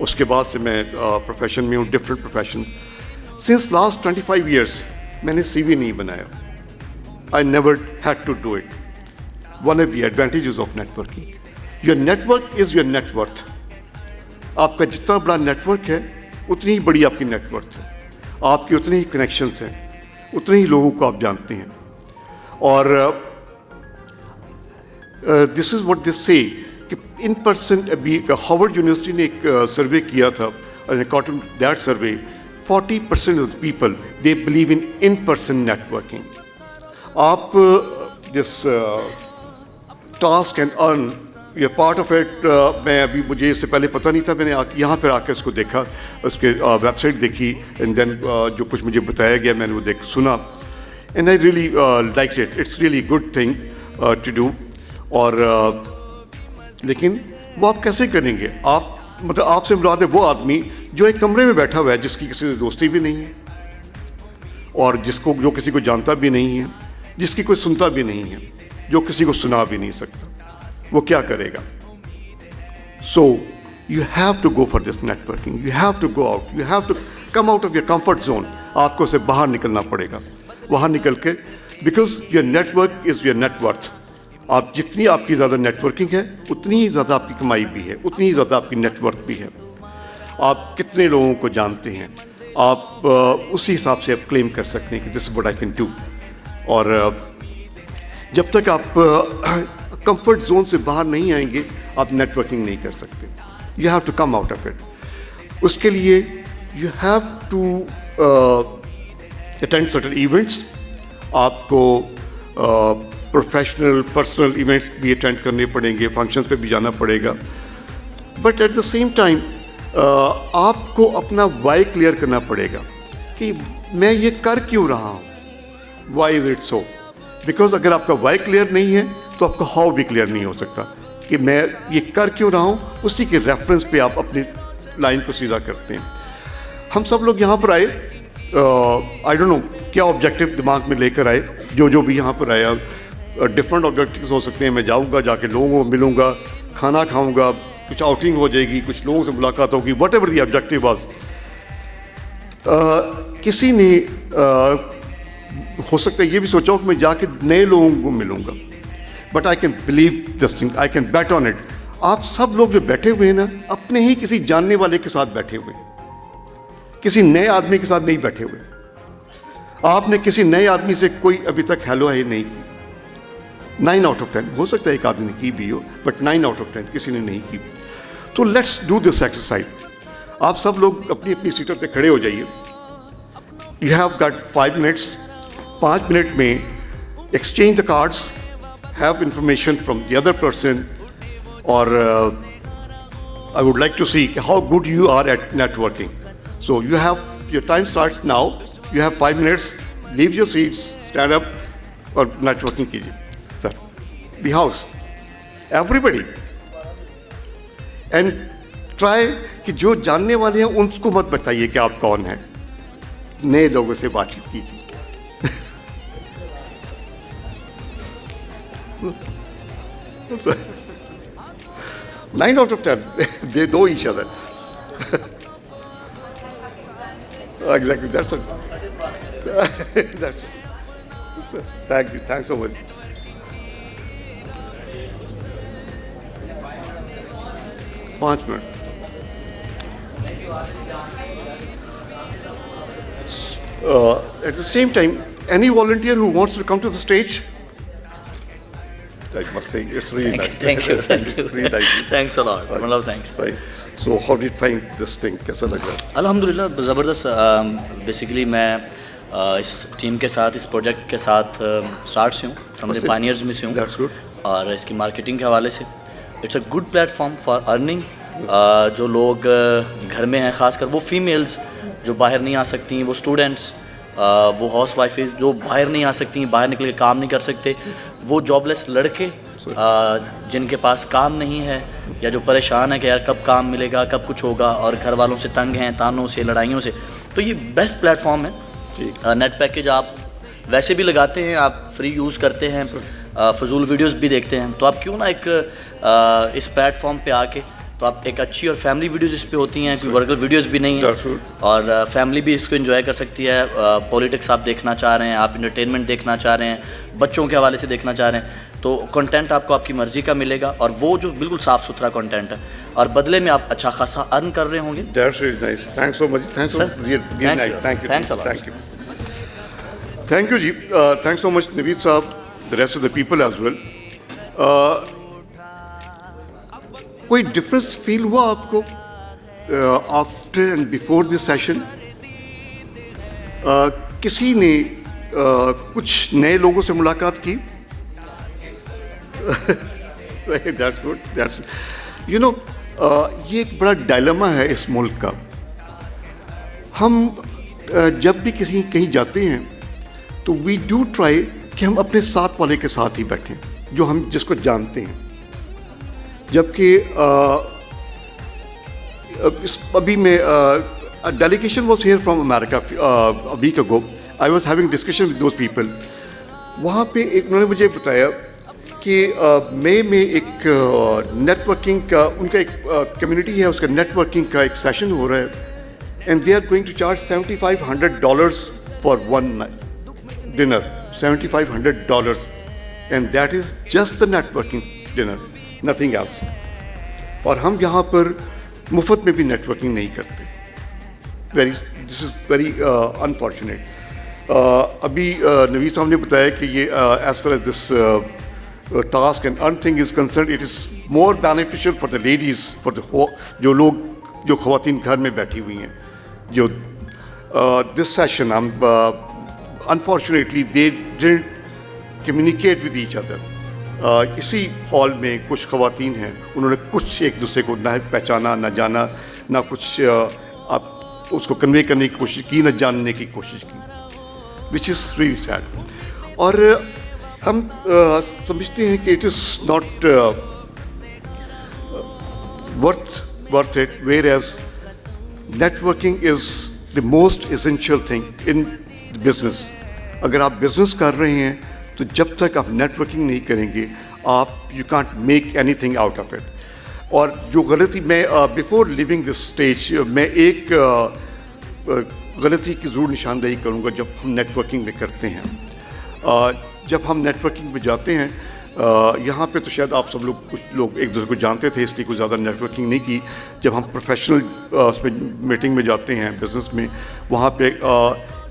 उसके बाद से मैं प्रोफेशन में हूँ, different profession. Since last 25 years मैंने CV नहीं बनाया। I never had to do it. One of the advantages of networking. Your network is your net worth. आपका जितना बड़ा नेटवर्क है उतनी ही बड़ी आपकी नेटवर्थ है, आपके उतने ही कनेक्शंस हैं, उतने ही लोगों को आप जानते हैं। और this is what they say कि इन पर्सन, अभी हार्वर्ड यूनिवर्सिटी ने एक सर्वे किया था, और according to that survey 40% of the people they believe in person networking. आप this task and earn, ये पार्ट ऑफ इट। मैं अभी, मुझे इससे पहले पता नहीं था, मैंने यहाँ पर आकर इसको देखा, उसके वेबसाइट देखी, एंड देन जो कुछ मुझे बताया गया मैंने वो सुना, and I really like it. It's really good thing to do. और लेकिन वो आप कैसे करेंगे? आप मतलब आपसे मुराद है वो आदमी जो एक कमरे में बैठा हुआ है, जिसकी किसी से दोस्ती भी नहीं है, और जो किसी को जानता भी नहीं है, जिसकी कोई सुनता भी नहीं है, जो किसी को सुना भी नहीं सकता, वो क्या करेगा? So you have to go for this networking, you have to go out, you have to come out of your comfort zone. आपको से बाहर निकलना पड़ेगा। वहाँ निकल के, because your network is your net worth. आप जितनी आपकी ज़्यादा नेटवर्किंग है उतनी ही ज़्यादा आपकी कमाई भी है, उतनी ही ज़्यादा आपकी नेटवर्थ भी है। आप कितने लोगों को जानते हैं, आप उसी हिसाब से आप क्लेम कर सकते हैं कि this is what I can do. और जब तक आप कंफर्ट जोन से बाहर नहीं आएंगे, आप नेटवर्किंग नहीं कर सकते। You have to come out of it. उसके लिए you have to attend certain events. आपको प्रोफेशनल पर्सनल इवेंट्स भी अटेंड करने पड़ेंगे, फंक्शन पे भी जाना पड़ेगा। But at the same time आपको अपना वाई क्लियर करना पड़ेगा कि मैं ये कर क्यों रहा हूँ, why is it so. Because अगर आपका वाई क्लियर नहीं है तो आपका हाउ भी क्लियर नहीं हो सकता कि मैं ये कर क्यों रहा हूँ। उसी के रेफरेंस पे आप अपनी लाइन को सीधा करते हैं। हम सब लोग यहाँ पर आए, आई डोंट नो क्या ऑब्जेक्टिव दिमाग में लेकर आए, जो भी यहाँ पर आया। डिफरेंट ऑब्जेक्टिव्स हो सकते हैं। मैं जाऊँगा, जाके लोगों को मिलूँगा, खाना खाऊँगा, कुछ आउटिंग हो जाएगी, कुछ लोगों से मुलाकात होगी, what ever the objective was. किसी ने हो सकता है ये भी सोचा हो कि मैं जाके नए लोगों को मिलूँगा, but I can believe this thing, I can bat on it. आप सब लोग जो बैठे हुए हैं ना, अपने ही किसी जानने वाले के साथ बैठे हुए, किसी नए आदमी के साथ नहीं बैठे हुए। आपने किसी नए आदमी से कोई अभी तक हेलो हाय नहीं की। 9 आउट ऑफ 10, हो सकता है एक आदमी ने की भी हो, बट 9 आउट ऑफ 10 किसी ने नहीं की। तो लेट्स डू दिस एक्सरसाइज। आप सब लोग अपनी अपनी सीटों पे खड़े हो जाइए। You have got 5 minutes. 5 minute में exchange the cards, have information from the other person, और I would like to see how good you are at networking. So you have, your time starts now. You have 5 minutes, leave your seats, stand up और networking कीजिए। Sir, the house, everybody, and try कि जो जानने वाले हैं उनको मत बताइए कि आप कौन हैं, नए लोगों से बातचीत कीजिए। 9 out of 10, they know each other. Exactly, that's it. That's it. Thank you, thanks so much. Five minutes. At the same time, any volunteer who wants to come to the stage, I must say, it's really nice. Thank you. Really nice. Thanks a lot. मतलब thanks. Right. So how did you find this thing? कैसा लग रहा है? अल्हम्दुलिल्लाह ज़बरदस्त। Basically मैं इस team के साथ, इस प्रोजेक्ट के साथ स्टार्ट से हूँ, फ्रॉम द पायनियर्स में से हूँ। That's good. और इसकी मार्केटिंग के हवाले से it's a good platform for earning. जो लोग घर में हैं, ख़ासकर वो फीमेल्स जो बाहर नहीं आ सकती, वो स्टूडेंट्स, वो हाउस वाइफ जो बाहर नहीं आ सकती, बाहर निकल के काम नहीं कर सकते, वो जॉबलेस लड़के जिनके पास काम नहीं है या जो परेशान है कि यार कब काम मिलेगा, कब कुछ होगा, और घर वालों से तंग हैं, तानों से, लड़ाइयों से, तो ये बेस्ट प्लेटफॉर्म है। नेट पैकेज आप वैसे भी लगाते हैं, आप फ्री यूज़ करते हैं, फजूल वीडियोस भी देखते हैं, तो आप क्यों ना एक इस प्लेटफॉर्म पे आके, तो आप एक अच्छी और फैमिली वीडियोस इस पे होती हैं, कोई वर्गल वीडियोस भी नहीं है, और फैमिली भी इसको एंजॉय कर सकती है। पॉलिटिक्स आप देखना चाह रहे हैं, आप इंटरटेनमेंट देखना चाह रहे हैं, बच्चों के हवाले से देखना चाह रहे हैं, तो कंटेंट आपको आपकी मर्ज़ी का मिलेगा, और वो जो बिल्कुल साफ़ सुथरा कंटेंट है, और बदले में आप अच्छा खासा अर्न कर रहे होंगे। That's really nice. Thanks so much. Thanks so much. Really nice. Thank you. Thanks a lot. Thank you. Thank you, जी. Thanks so much, Naveed साहब, the rest of the people as well. कोई difference feel हुआ आपको after and before this session? किसी ने कुछ नए लोगों से मुलाकात की? That's good. That's good. You know, ये एक बड़ा डायलेमा है इस मुल्क का। हम जब भी कहीं जाते हैं तो वी डू ट्राई कि हम अपने साथ वाले के साथ ही बैठें, जो हम जिसको जानते हैं। जबकि अभी मैं delegation was here from America a week ago. I was having discussion with those people. वहाँ पे उन्होंने मुझे बताया कि मई में एक नेटवर्किंग का उनका एक कम्युनिटी है, उसका नेटवर्किंग का एक सेशन हो रहा है, and they are going to charge $7,500 for one dinner. $7,500, and that is just the networking dinner, nothing else. और हम यहाँ पर मुफ्त में भी नेटवर्किंग नहीं करते। This is very unfortunate. अभी नवीद साहब ने बताया कि ये as far as this task and earn thing is concerned, it is more beneficial for the ladies, for the जो ख़वातीन घर में बैठी हुई हैं, जो this session unfortunately they didn't communicate with each other. इसी हॉल में कुछ ख़वातीन हैं, उन्होंने कुछ एक दूसरे को ना पहचाना, ना जाना, ना कुछ आप उसको कन्वे करने की कोशिश की, ना जानने की कोशिश की, which is really sad. और हम समझते हैं कि it is not worth it, whereas networking is the most essential thing in business. अगर आप बिजनेस कर रहे हैं तो जब तक आप नेटवर्किंग नहीं करेंगे, आप you can't make anything out of it. और जो गलती मैं बिफोर लिविंग दिस स्टेज, मैं एक गलती की ज़रूर निशानदेही करूँगा जब हम नेटवर्किंग में करते हैं। जब हम नेटवर्किंग में जाते हैं, यहाँ पे तो शायद आप सब लोग कुछ लोग एक दूसरे को जानते थे इसलिए कुछ ज़्यादा नेटवर्किंग नहीं की। जब हम प्रोफेशनल उसमें मीटिंग में जाते हैं बिजनेस में, वहाँ पे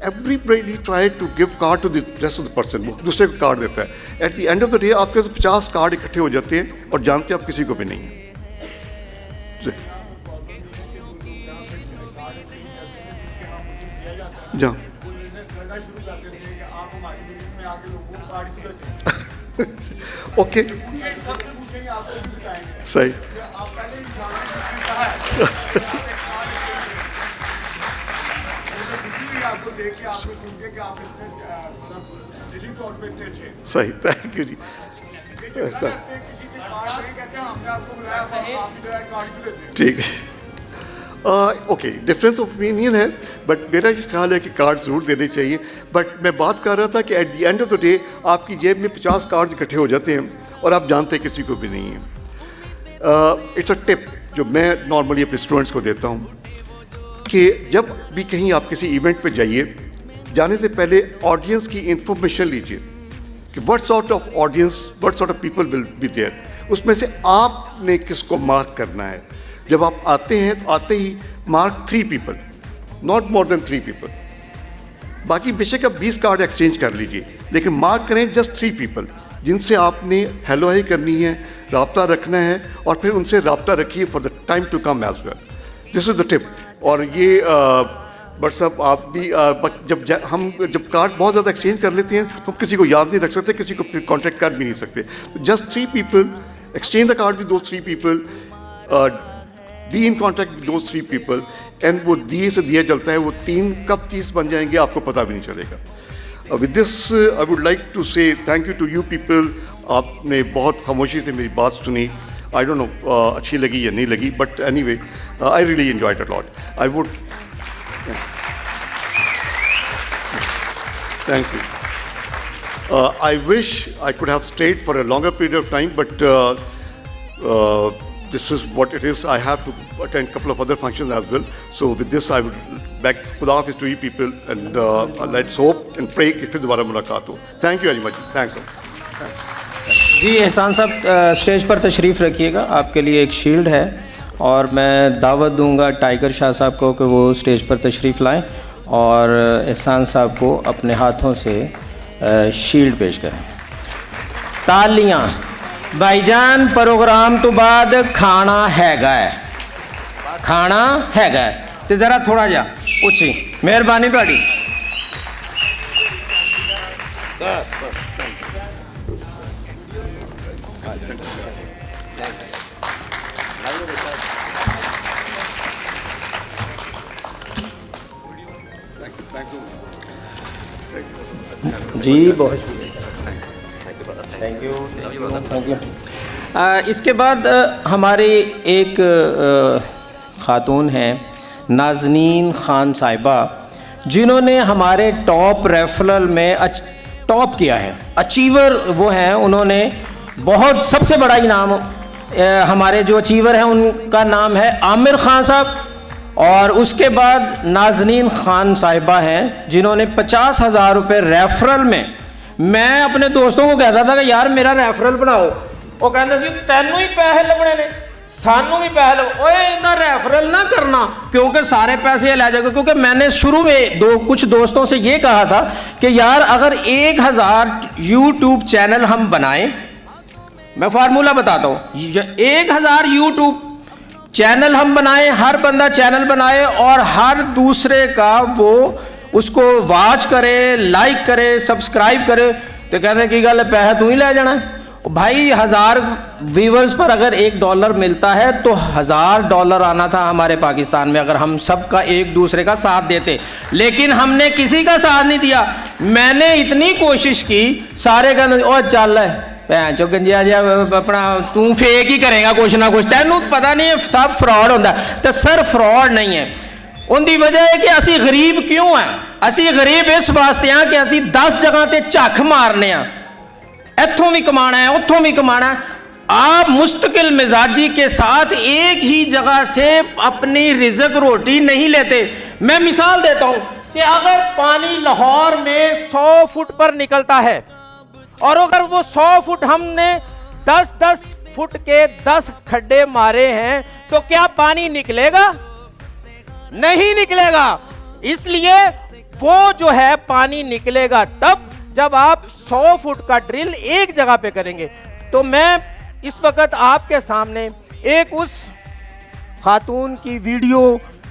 everybody try to give card to the rest of the person, वो दूसरे को कार्ड देता है। At the end of the day आपके 50 कार्ड इकट्ठे हो जाते हैं और जानते आप किसी को भी नहीं है। जहाँ ओके सही सही, थैंक यू जी। ठीक है, ओके, डिफरेंस ऑफ ओपिनियन है, बट मेरा ये ख्याल है कि कार्ड ज़रूर देने चाहिए। बट मैं बात कर रहा था कि eight the end of the day आपकी जेब में 50 कार्ड इकट्ठे हो जाते हैं और आप जानते हैं किसी को भी नहीं है। इट्स अ टिप जो मैं नॉर्मली अपने स्टूडेंट्स को देता हूँ कि जब भी कहीं आप किसी इवेंट पे जाइए, जाने से पहले ऑडियंस की इंफॉर्मेशन लीजिए कि what sort of audience, what sort of people will be there. उसमें से आपने किसको मार्क करना है। जब आप आते हैं तो आते ही mark 3 people, not more than 3 people. बाकी बेशक आप 20 कार्ड एक्सचेंज कर लीजिए, लेकिन मार्क करें जस्ट 3 पीपल जिनसे आपने हेलो हाई करनी है, रब्ता रखना है, और फिर उनसे रब्ता रखिए for the time to come as well. This is the tip. और ये बट साहब आप भी हम जब कार्ड बहुत ज़्यादा एक्सचेंज कर लेते हैं तो हम किसी को याद नहीं रख सकते, किसी को कॉन्टेक्ट कर भी नहीं सकते। Just 3 people, exchange the card with those 3 people, be in contact with those 3 people, and वो दिए से दिया चलता है, वो 3 कब 30 बन जाएंगे आपको पता भी नहीं चलेगा। With this I would like to say thank you to you people. आपने बहुत खामोशी से मेरी बात सुनी। आई डोंट नो अच्छी लगी या नहीं लगी, but any way I really enjoyed a lot. I would thank you. I wish I could have stayed for a longer period of time, but this is what it is. I have to attend a couple of other functions as well. So with this, I would back Khuda Hafiz to you people, and let's hope and pray कि फिर दोबारा मुलाकात हो। Thank you very much. Thanks. जी एहसान साहब stage पर तशरीफ़ रखिएगा, आपके लिए एक शील्ड है, और मैं दावत दूंगा टाइगर शाह साहब को कि वो स्टेज पर तशरीफ़ लाएं और एहसान साहब को अपने हाथों से शील्ड पेश करें। तालियां। भाईजान प्रोग्राम तो बाद खाना हैगा है, खाना हैगा है, तो ज़रा थोड़ा जा उची मेहरबानी तुहाडी। जी बहुत थैंक यू। इसके बाद हमारी एक ख़ातून हैं नाज़नीन ख़ान साहिबा, जिन्होंने हमारे टॉप रेफरल में टॉप किया है, अचीवर वो हैं। उन्होंने बहुत सबसे बड़ा इनाम, हमारे जो अचीवर हैं उनका नाम है आमिर ख़ान साहब, और उसके बाद नाज़नीन ख़ान साहिबा हैं जिन्होंने 50,000 रुपये रेफरल में, मैं अपने दोस्तों को कहता था कि यार मेरा रेफरल बनाओ, वो कहते सी तैनू ही पैसे लभने ने, सानू भी पैसे लभ, ओए इतना रेफरल ना करना क्योंकि सारे पैसे ले जाएगा। क्योंकि मैंने शुरू में कुछ दोस्तों से ये कहा था कि यार अगर 1000 यूट्यूब चैनल हम बनाएं, मैं फार्मूला बताता हूँ, 1000 यूट्यूब चैनल हम बनाएं, हर बंदा चैनल बनाए और हर दूसरे का वो उसको वॉच करे, लाइक करे, सब्सक्राइब करे, तो कहते कि गल पैसा तू ही ले जाना है। भाई 1000 व्यूवर्स पर अगर $1 मिलता है तो $1000 आना था हमारे पाकिस्तान में अगर हम सब का एक दूसरे का साथ देते, लेकिन हमने किसी का साथ नहीं दिया। मैंने इतनी कोशिश की, सारे कहते ओ चल भैन चो गंजिया जी अपना तू फेक ही करेगा कुछ ना कुछ, तेनू पता नहीं है सब फ्रॉड होता। तो सर फ्रॉड नहीं है, उनकी वजह है कि असी गरीब क्यों हैं, असी गरीब इस वास्ते हैं कि असी 10 जगह ते झक मारने, इत्थों भी कमाना है, उत्थों भी कमाना है। आप मुस्तकिल मिजाजी के साथ एक ही जगह से अपनी रिज़्क रोटी नहीं लेते। मैं मिसाल देता हूँ कि अगर पानी लाहौर में 100 फुट पर निकलता है और अगर वो 100 फुट हमने 10-10 फुट के 10 खड्डे मारे हैं तो क्या पानी निकलेगा? नहीं निकलेगा। इसलिए वो जो है पानी निकलेगा तब जब आप 100 फुट का ड्रिल एक जगह पे करेंगे। तो मैं इस वक्त आपके सामने एक उस खातून की वीडियो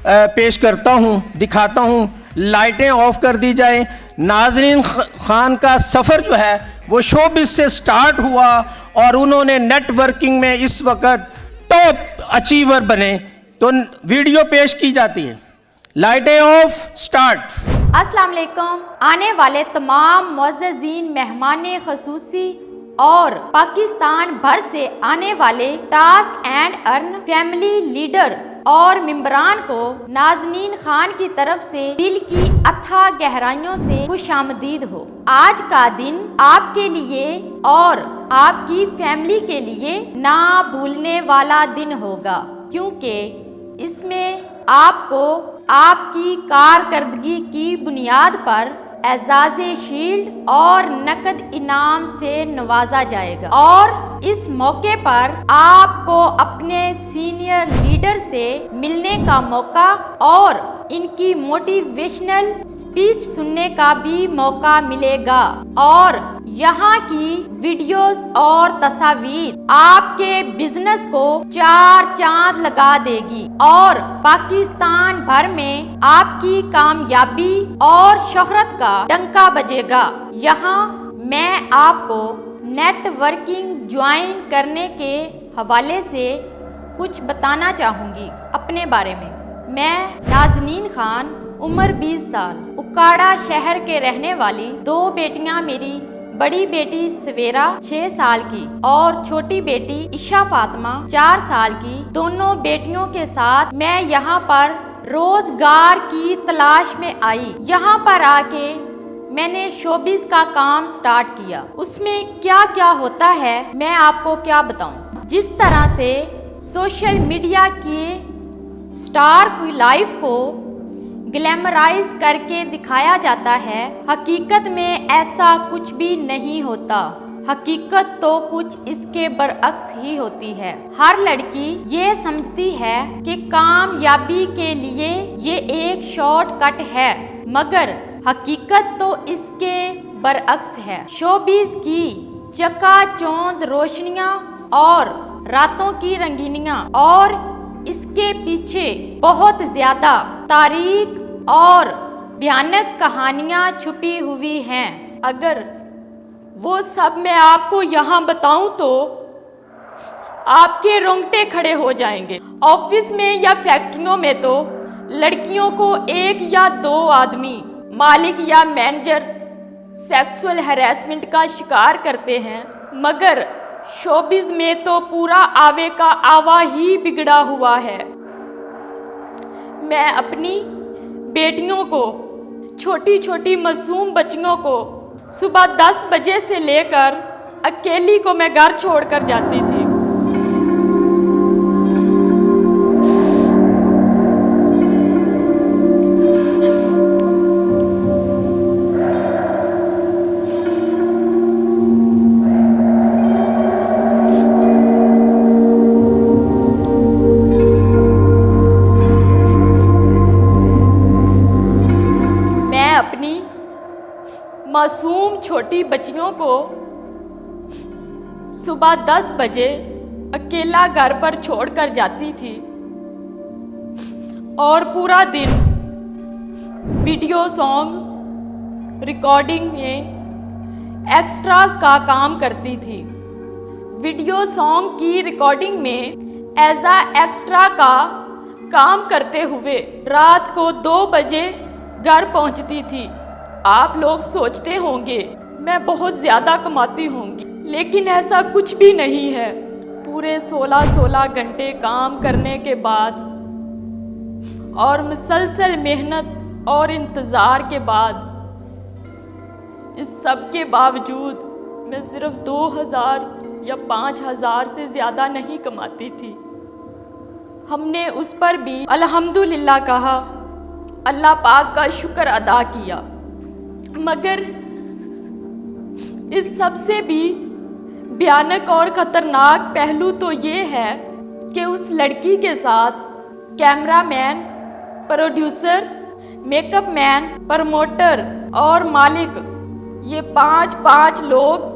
पेश करता हूं, दिखाता हूं। लाइटें ऑफ कर दी जाए। नाज़रीन खान का सफ़र जो है वो शोबिज़ से स्टार्ट हुआ और उन्होंने नेटवर्किंग में इस वक्त टॉप अचीवर बने। तो वीडियो पेश की जाती है। लाइटें ऑफ, स्टार्ट। अस्सलाम वालेकुम। आने वाले तमाम मुअज़्ज़ज़ीन, मेहमान ख़ुसूसी और पाकिस्तान भर से आने वाले task and earn family leader और मेंबरान को नाज़नीन खान की तरफ से दिल की अथाह गहराइयों से खुशामदीद हो। आज का दिन आपके लिए और आपकी फैमिली के लिए ना भूलने वाला दिन होगा, क्योंकि इसमें आपको आपकी कारकर्दगी की बुनियाद पर एजाज़े शील्ड और नकद इनाम से नवाजा जाएगा और इस मौके पर आपको अपने सीनियर लीडर से मिलने का मौका और इनकी मोटिवेशनल स्पीच सुनने का भी मौका मिलेगा और यहाँ की वीडियोस और तस्वीर आपके बिजनेस को 4 चांद लगा देगी और पाकिस्तान भर में आपकी कामयाबी और शोहरत का डंका बजेगा। यहाँ मैं आपको नेटवर्किंग ज्वाइन करने के हवाले से कुछ बताना चाहूँगी अपने बारे में। मैं नाज़नीन खान, उम्र 20 साल, उकाड़ा शहर के रहने वाली। 2 बेटियां मेरी, बड़ी बेटी सवेरा 6 साल की और छोटी बेटी ईशा फातिमा 4 साल की। दोनों बेटियों के साथ मैं यहाँ पर रोजगार की तलाश में आई। यहाँ पर आके मैंने शोबिज़ का काम स्टार्ट किया। उसमें क्या क्या होता है मैं आपको क्या बताऊं। जिस तरह से सोशल मीडिया के स्टार की लाइफ को ग्लैमराइज करके दिखाया जाता है, हकीकत में ऐसा कुछ भी नहीं होता। हकीकत तो कुछ इसके बरअक्स ही होती है। हर लड़की ये समझती है कि कामयाबी के लिए ये एक शॉर्टकट है, मगर हकीकत तो इसके बरअक्स है। शोबिज़ की चकाचौंध रोशनियां और रातों की रंगीनियां और इसके पीछे बहुत ज्यादा तारीख और भयानक कहानियां छुपी हुई हैं। अगर वो सब मैं आपको यहाँ बताऊं तो आपके रोंगटे खड़े हो जाएंगे। ऑफिस में या फैक्ट्रियों में तो लड़कियों को 1 या 2 आदमी, मालिक या मैनेजर, सेक्सुअल हैरेसमेंट का शिकार करते हैं, मगर शोबिज़ में तो पूरा आवे का आवा ही बिगड़ा हुआ है। मैं अपनी बेटियों को, छोटी छोटी मासूम बच्चियों को सुबह 10 बजे से लेकर अकेली को मैं घर छोड़कर जाती थी। मासूम छोटी बच्चियों को सुबह 10 बजे अकेला घर पर छोड़कर जाती थी और पूरा दिन वीडियो सॉन्ग रिकॉर्डिंग में एक्स्ट्रास का काम करती थी। वीडियो सॉन्ग की रिकॉर्डिंग में एज आ एक्स्ट्रा का काम करते हुए रात को 2 बजे घर पहुंचती थी। आप लोग सोचते होंगे मैं बहुत ज़्यादा कमाती होंगी, लेकिन ऐसा कुछ भी नहीं है। पूरे 16 घंटे काम करने के बाद और मुसलसल मेहनत और इंतज़ार के बाद, इस सब के बावजूद मैं सिर्फ 2000 या 5,000 से ज़्यादा नहीं कमाती थी। हमने उस पर भी अल्हम्दुलिल्लाह कहा, अल्लाह पाक का शुक्र अदा किया। मगर इस सब से भी भयानक और ख़तरनाक पहलू तो ये है कि उस लड़की के साथ cameraman, producer, makeup man, promoter और मालिक, ये 5 लोग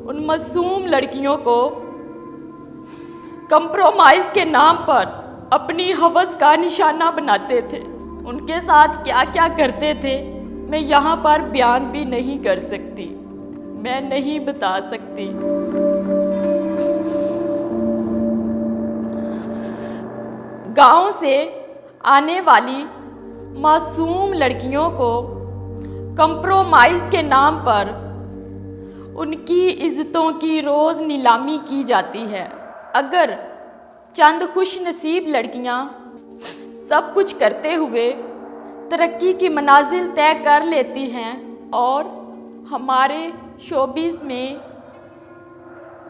उन मासूम लड़कियों को कंप्रोमाइज़ के नाम पर अपनी हवस का निशाना बनाते थे। उनके साथ क्या क्या करते थे मैं यहाँ पर बयान भी नहीं कर सकती, मैं नहीं बता सकती। गांव से आने वाली मासूम लड़कियों को कंप्रोमाइज़ के नाम पर उनकी इज़्ज़तों की रोज़ नीलामी की जाती है। अगर चंद खुश नसीब लड़कियां सब कुछ करते हुए तरक्की की मनाजिल तय कर लेती हैं और हमारे शोबिज़ में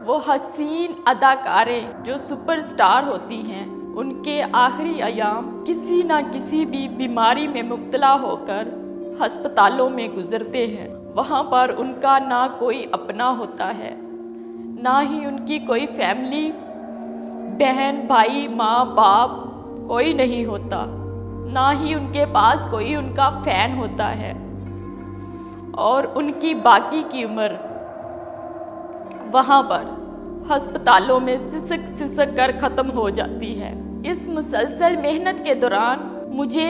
वो हसीन अदाकारें जो सुपरस्टार होती हैं, उनके आखिरी अयाम किसी ना किसी भी बीमारी में मुब्तला होकर हस्पतालों में गुजरते हैं। वहाँ पर उनका ना कोई अपना होता है, ना ही उनकी कोई फैमिली, बहन भाई, माँ बाप कोई नहीं होता, ना ही उनके पास कोई उनका फ़ैन होता है और उनकी बाकी की उम्र वहाँ पर अस्पतालों में सिसक सिसक कर ख़त्म हो जाती है। इस मुसलसल मेहनत के दौरान मुझे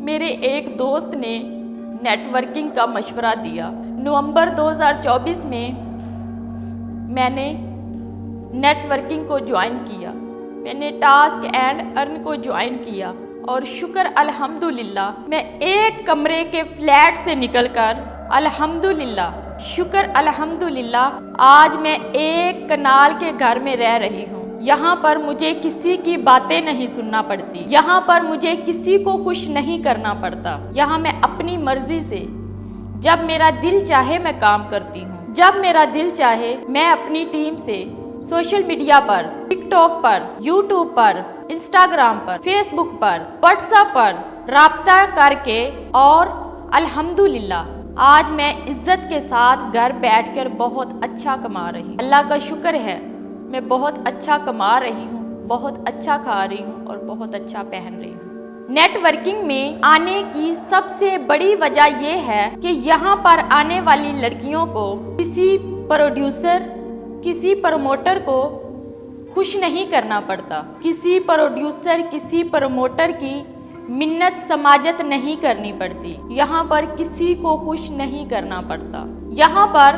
मेरे एक दोस्त ने नेटवर्किंग का मशवरा दिया। नवंबर 2024 में मैंने नेटवर्किंग को ज्वाइन किया, मैंने टास्क एंड अर्न को ज्वाइन किया और शुक्र अल्हम्दुलिल्लाह मैं एक कमरे के फ्लैट से निकलकर अल्हम्दुलिल्लाह, शुक्र अल्हम्दुलिल्लाह, आज मैं एक कनाल के घर में रह रही हूँ। यहाँ पर मुझे किसी की बातें नहीं सुनना पड़ती, यहाँ पर मुझे किसी को खुश नहीं करना पड़ता। यहाँ मैं अपनी मर्जी से जब मेरा दिल चाहे मैं काम करती हूँ, जब मेरा दिल चाहे मैं अपनी टीम से सोशल मीडिया पर, टिकटॉक पर, यूट्यूब पर, इंस्टाग्राम पर, फेसबुक पर, व्हाट्सएप पर राब्ता करके और अल्हम्दुलिल्लाह आज मैं इज्जत के साथ घर बैठकर बहुत अच्छा कमा रही हूँ। अल्लाह का शुक्र है, मैं बहुत अच्छा कमा रही हूँ, बहुत अच्छा खा रही हूँ और बहुत अच्छा पहन रही हूँ। नेटवर्किंग में आने की सबसे बड़ी वजह यह है कि यहाँ पर आने वाली लड़कियों को किसी प्रोड्यूसर, किसी प्रमोटर को खुश नहीं करना पड़ता। किसी प्रोड्यूसर, किसी प्रमोटर की मिन्नत समाजत नहीं करनी पड़ती। यहाँ पर किसी को खुश नहीं करना पड़ता। यहाँ पर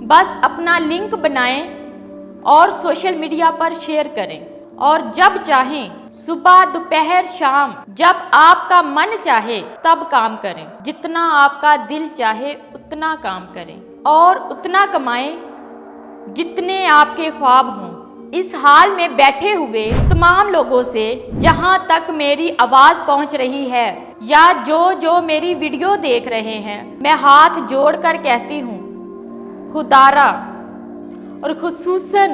बस अपना लिंक बनाएं और सोशल मीडिया पर शेयर करें और जब चाहें सुबह, दोपहर, शाम, जब आपका मन चाहे तब काम करें। जितना आपका दिल चाहे उतना काम करें और उतना कमाएं जितने आपके ख्वाब हों। इस हाल में बैठे हुए तमाम लोगों से जहां तक मेरी आवाज़ पहुंच रही है या जो मेरी वीडियो देख रहे हैं, मैं हाथ जोड़कर कहती हूं, खुदारा और खुसूसन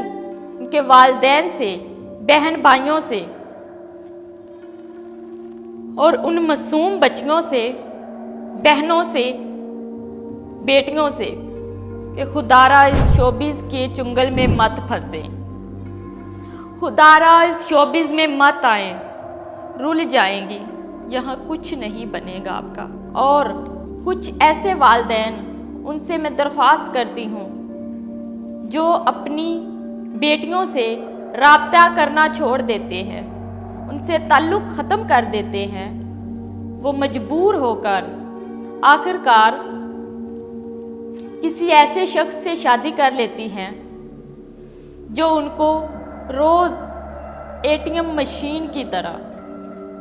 उनके वालिदैन से, बहन भाइयों से और उन मासूम बच्चियों से, बहनों से, बेटियों से कि खुदारा इस शोबिज़ के चुंगल में मत फंसे, खुदारा इस शोबिज़ में मत आए, रुल जाएंगी, यहाँ कुछ नहीं बनेगा आपका। और कुछ ऐसे वालिदैन, उनसे मैं दरख्वास्त करती हूँ जो अपनी बेटियों से राब्ता करना छोड़ देते हैं, उनसे ताल्लुक़ ख़त्म कर देते हैं, वो मजबूर होकर आखिरकार किसी ऐसे शख्स से शादी कर लेती हैं जो उनको रोज़ एटीएम मशीन की तरह,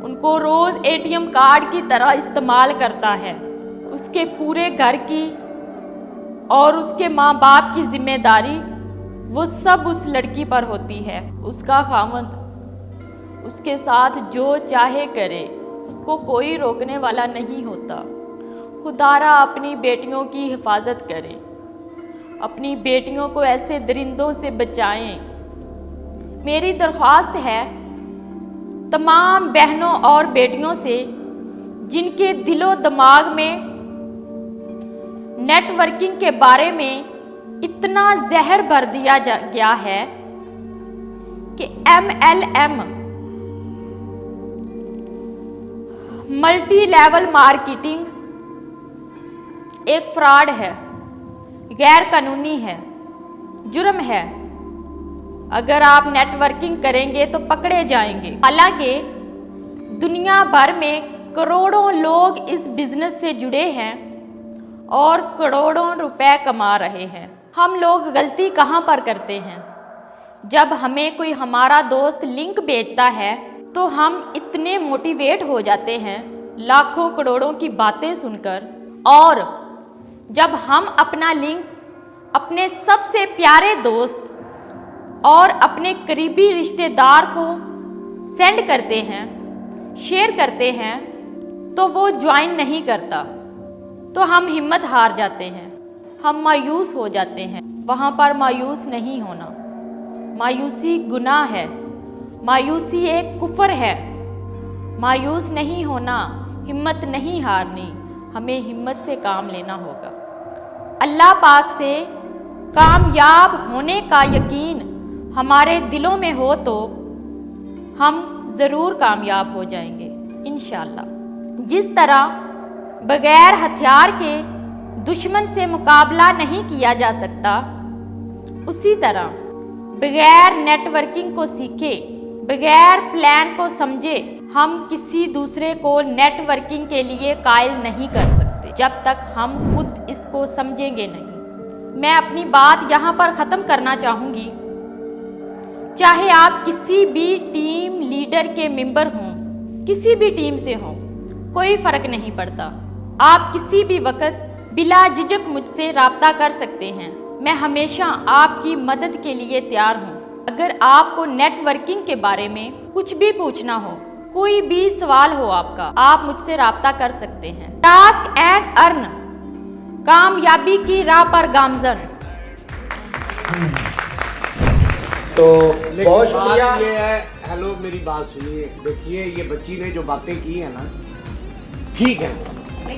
उनको रोज़ एटीएम कार्ड की तरह इस्तेमाल करता है। उसके पूरे घर की और उसके माँ बाप की जिम्मेदारी वो सब उस लड़की पर होती है। उसका खामद उसके साथ जो चाहे करे, उसको कोई रोकने वाला नहीं होता। खुदारा अपनी बेटियों की हिफाजत करे अपनी बेटियों को ऐसे दरिंदों से बचाएं। मेरी दरख्वास्त है तमाम बहनों और बेटियों से जिनके दिलो दिमाग में नेटवर्किंग के बारे में इतना जहर भर दिया गया है कि MLM मल्टी लेवल मार्केटिंग एक फ्रॉड है, गैर कानूनी है, जुर्म है। अगर आप नेटवर्किंग करेंगे तो पकड़े जाएंगे। हालांकि दुनिया भर में करोड़ों लोग इस बिजनेस से जुड़े हैं और करोड़ों रुपए कमा रहे हैं। हम लोग गलती कहाँ पर करते हैं? जब हमें कोई हमारा दोस्त लिंक भेजता है तो हम इतने मोटिवेट हो जाते हैं लाखों करोड़ों की बातें सुनकर, और जब हम अपना लिंक अपने सबसे प्यारे दोस्त और अपने करीबी रिश्तेदार को सेंड करते हैं, शेयर करते हैं, तो वो ज्वाइन नहीं करता, तो हम हिम्मत हार जाते हैं, हम मायूस हो जाते हैं। वहाँ पर मायूस नहीं होना, मायूसी गुनाह है, मायूसी एक कुफर है। मायूस नहीं होना, हिम्मत नहीं हारनी, हमें हिम्मत से काम लेना होगा। अल्लाह पाक से कामयाब होने का यकीन हमारे दिलों में हो तो हम ज़रूर कामयाब हो जाएंगे इंशाअल्लाह। जिस तरह बगैर हथियार के दुश्मन से मुकाबला नहीं किया जा सकता, उसी तरह बगैर नेटवर्किंग को सीखे, बगैर प्लान को समझे हम किसी दूसरे को नेटवर्किंग के लिए कायल नहीं कर सकते जब तक हम खुद इसको समझेंगे नहीं। मैं अपनी बात यहाँ पर ख़त्म करना चाहूँगी। चाहे आप किसी भी टीम लीडर के मेंबर हों, किसी भी टीम से हों, कोई फ़र्क नहीं पड़ता। आप किसी भी वक्त बिला झिझक मुझसे रब्ता कर सकते हैं। मैं हमेशा आपकी मदद के लिए तैयार हूँ। अगर आपको नेटवर्किंग के बारे में कुछ भी पूछना हो, कोई भी सवाल हो आपका, आप मुझसे रब्ता कर सकते हैं। टास्क एंड अर्न, कामयाबी की राह पर गामजन। तो बहुत शुक्रिया। ये है, हेलो मेरी बात सुनिए, देखिए ये बच्ची ने जो बातें की है ना, ठीक है,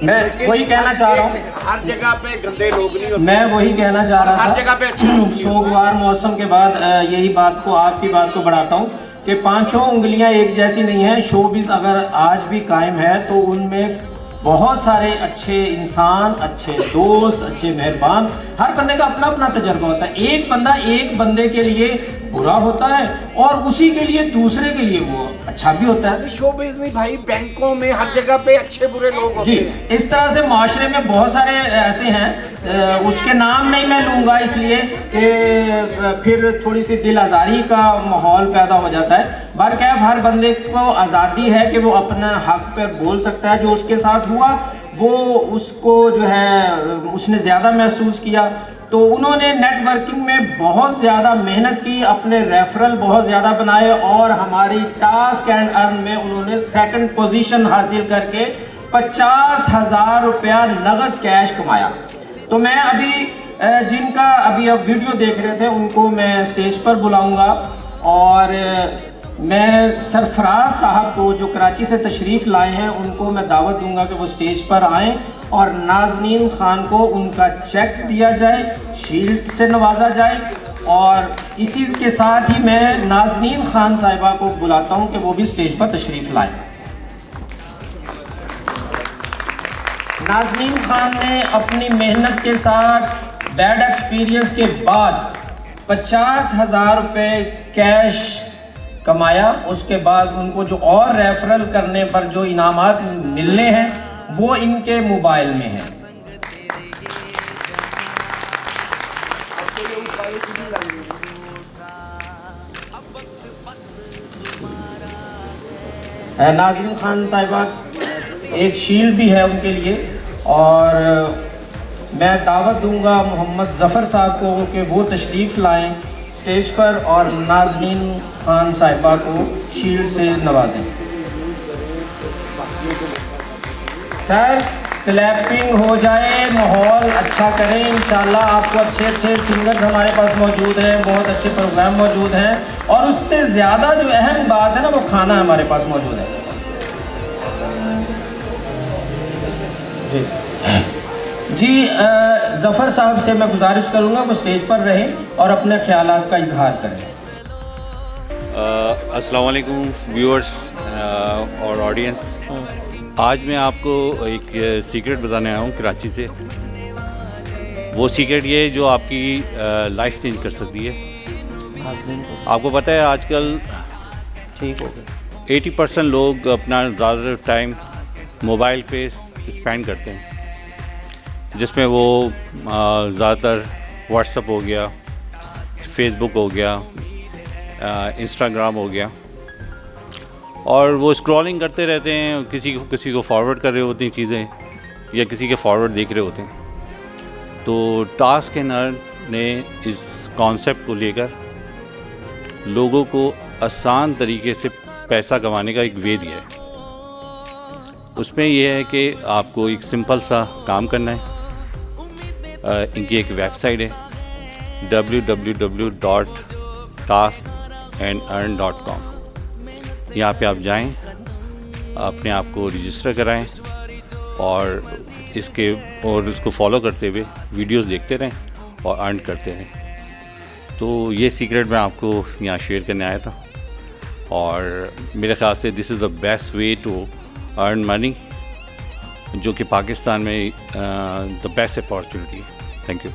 मैं वही कहना चाह रहा हूँ। हर जगह पे गंदे लोग नहीं होते। मैं वही कहना चाह रहा था, हर जगह पे अच्छे लोग नहीं होते। सोमवार मौसम के बाद यही बात को, आपकी बात को बढ़ाता हूँ कि पांचों उंगलियां एक जैसी नहीं हैं। शोबिज़ अगर आज भी कायम है तो उनमें बहुत सारे अच्छे इंसान, अच्छे दोस्त, अच्छे मेहरबान, हर बंदे का अपना अपना तजर्बा होता है। एक बंदा एक बंदे के लिए बुरा होता है और उसी के लिए दूसरे के लिए वो अच्छा भी होता है। शोबिज़ नहीं भाई, बैंकों में हर जगह पे अच्छे बुरे लोग होते हैं। इस तरह से माशरे में बहुत सारे ऐसे हैं, उसके नाम नहीं मैं लूँगा इसलिए कि फिर थोड़ी सी दिल आज़ारी का माहौल पैदा हो जाता है। बरकैफ हर बंदे को आज़ादी है कि वो अपना हक पर बोल सकता है। जो उसके साथ हुआ वो उसको जो है उसने ज़्यादा महसूस किया, तो उन्होंने नेटवर्किंग में बहुत ज़्यादा मेहनत की, अपने रेफरल बहुत ज़्यादा बनाए और हमारी टास्क एंड अर्न में उन्होंने सेकंड पोजीशन हासिल करके 50,000 रुपया नगद कैश कमाया। तो मैं अभी जिनका अभी अब वीडियो देख रहे थे उनको मैं स्टेज पर बुलाऊंगा और मैं सरफराज साहब को जो कराची से तशरीफ़ लाए हैं उनको मैं दावत दूंगा कि वो स्टेज पर आएँ और नाज़नीन खान को उनका चेक दिया जाए, शील्ड से नवाजा जाए। और इसी के साथ ही मैं नाज़नीन खान साहिबा को बुलाता हूं कि वो भी स्टेज पर तशरीफ़ लाएं। नाज़नीन खान ने अपनी मेहनत के साथ बैड एक्सपीरियंस के बाद 50,000 रुपये कैश कमाया। उसके बाद उनको जो और रेफरल करने पर जो इनामात मिलने हैं वो इनके मोबाइल में है। नाज़रीन खान साहिबा एक शील्ड भी है उनके लिए और मैं दावत दूंगा मोहम्मद ज़फ़र साहब को कि वो तशरीफ़ लाएं स्टेज पर और नाज़रीन खान साहिबा को शील्ड से नवाजें। सर क्लैपिंग हो जाए, माहौल अच्छा करें। इंशाल्लाह आपको अच्छे अच्छे सिंगर्स हमारे पास मौजूद हैं, बहुत अच्छे प्रोग्राम मौजूद हैं, और उससे ज़्यादा जो अहम बात है ना, वो खाना हमारे पास मौजूद है। जी ज़फ़र साहब से मैं गुजारिश करूँगा वो स्टेज पर रहें और अपने ख़यालात का इजहार करें। अस्सलाम वालेकुम व्यूअर्स और ऑडियंस, आज मैं आपको एक सीक्रेट बताने आया हूँ कराची से। वो सीक्रेट ये जो आपकी लाइफ चेंज कर सकती है। आपको पता है आजकल ठीक हो गया 80% लोग अपना ज़्यादातर टाइम मोबाइल पे स्पेंड करते हैं, जिसमें वो ज़्यादातर व्हाट्सएप हो गया, फेसबुक हो गया, इंस्टाग्राम हो गया, और वो स्क्रॉलिंग करते रहते हैं। किसी को फॉरवर्ड कर रहे होते हैं चीज़ें, या किसी के फॉरवर्ड देख रहे होते हैं। तो टास्क एंड अर्न ने इस कॉन्सेप्ट को लेकर लोगों को आसान तरीके से पैसा कमाने का एक वे दिया है। उसमें यह है कि आपको एक सिंपल सा काम करना है। इनकी एक वेबसाइट है www.taskandearn.com। यहाँ पे आप जाएं, अपने आप को रजिस्टर कराएं और उसको फॉलो करते हुए वीडियोस देखते रहें और अर्न करते रहें। तो ये सीक्रेट मैं आपको यहाँ शेयर करने आया था, और मेरे ख़्याल से this is the best way to earn money, जो कि पाकिस्तान में द बेस्ट अपॉर्चुनिटी है। Thank you.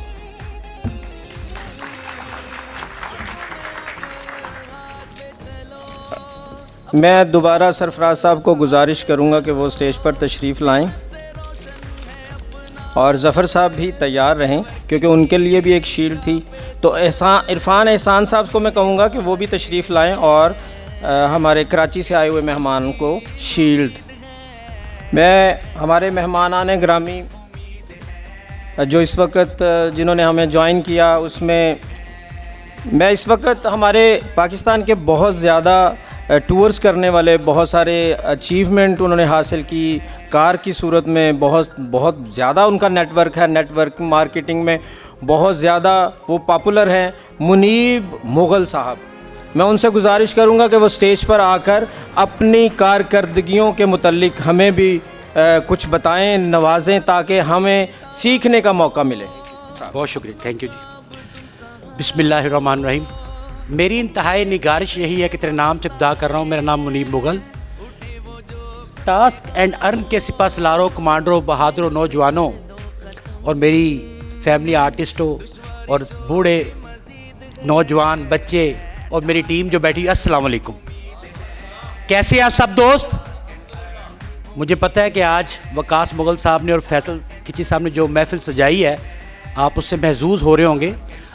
मैं दोबारा सरफराज साहब को गुजारिश करूंगा कि वो स्टेज पर तशरीफ़ लाएं, और ज़फ़र साहब भी तैयार रहें क्योंकि उनके लिए भी एक शील्ड थी। तो इरफान एहसान साहब को मैं कहूँगा कि वो भी तशरीफ़ लाएं और हमारे कराची से आए हुए मेहमान को शील्ड। मैं हमारे मेहमानान ग्रामी जो इस वक्त जिन्होंने हमें ज्वाइन किया, उसमें मैं इस वक्त हमारे पाकिस्तान के बहुत ज़्यादा टूर्स करने वाले, बहुत सारे अचीवमेंट उन्होंने हासिल की कार की सूरत में, बहुत ज़्यादा उनका नेटवर्क है, नेटवर्क मार्केटिंग में बहुत ज़्यादा वो पॉपुलर हैं, मुनीब मुग़ल साहब। मैं उनसे गुजारिश करूंगा कि वो स्टेज पर आकर अपनी कारकर्दगियों के मुतल्लिक हमें भी कुछ बताएं, नवाजें, ताकि हमें सीखने का मौका मिले। बहुत शुक्रिया, थैंक यू जी। बिस्मिल्लाहिर्रहमानिर्रहीम। मेरी इंतहाई निगारिश यही है कि तेरे नाम से इब्तिदा कर रहा हूँ। मेरा नाम Muneeb Mughal. Task and earn के सिपा सलारों, कमांडरों, बहादुरों, नौजवानों और मेरी फैमिली आर्टिस्टों और बूढ़े नौजवान बच्चे और मेरी टीम जो बैठी, अस्सलाम वालेकुम। कैसे आप सब दोस्त? मुझे पता है कि आज वकास मुग़ल साहब ने और फैसल खिची साहब ने जो महफिल सजाई है, आप उससे महजूज़ हो रहे होंगे।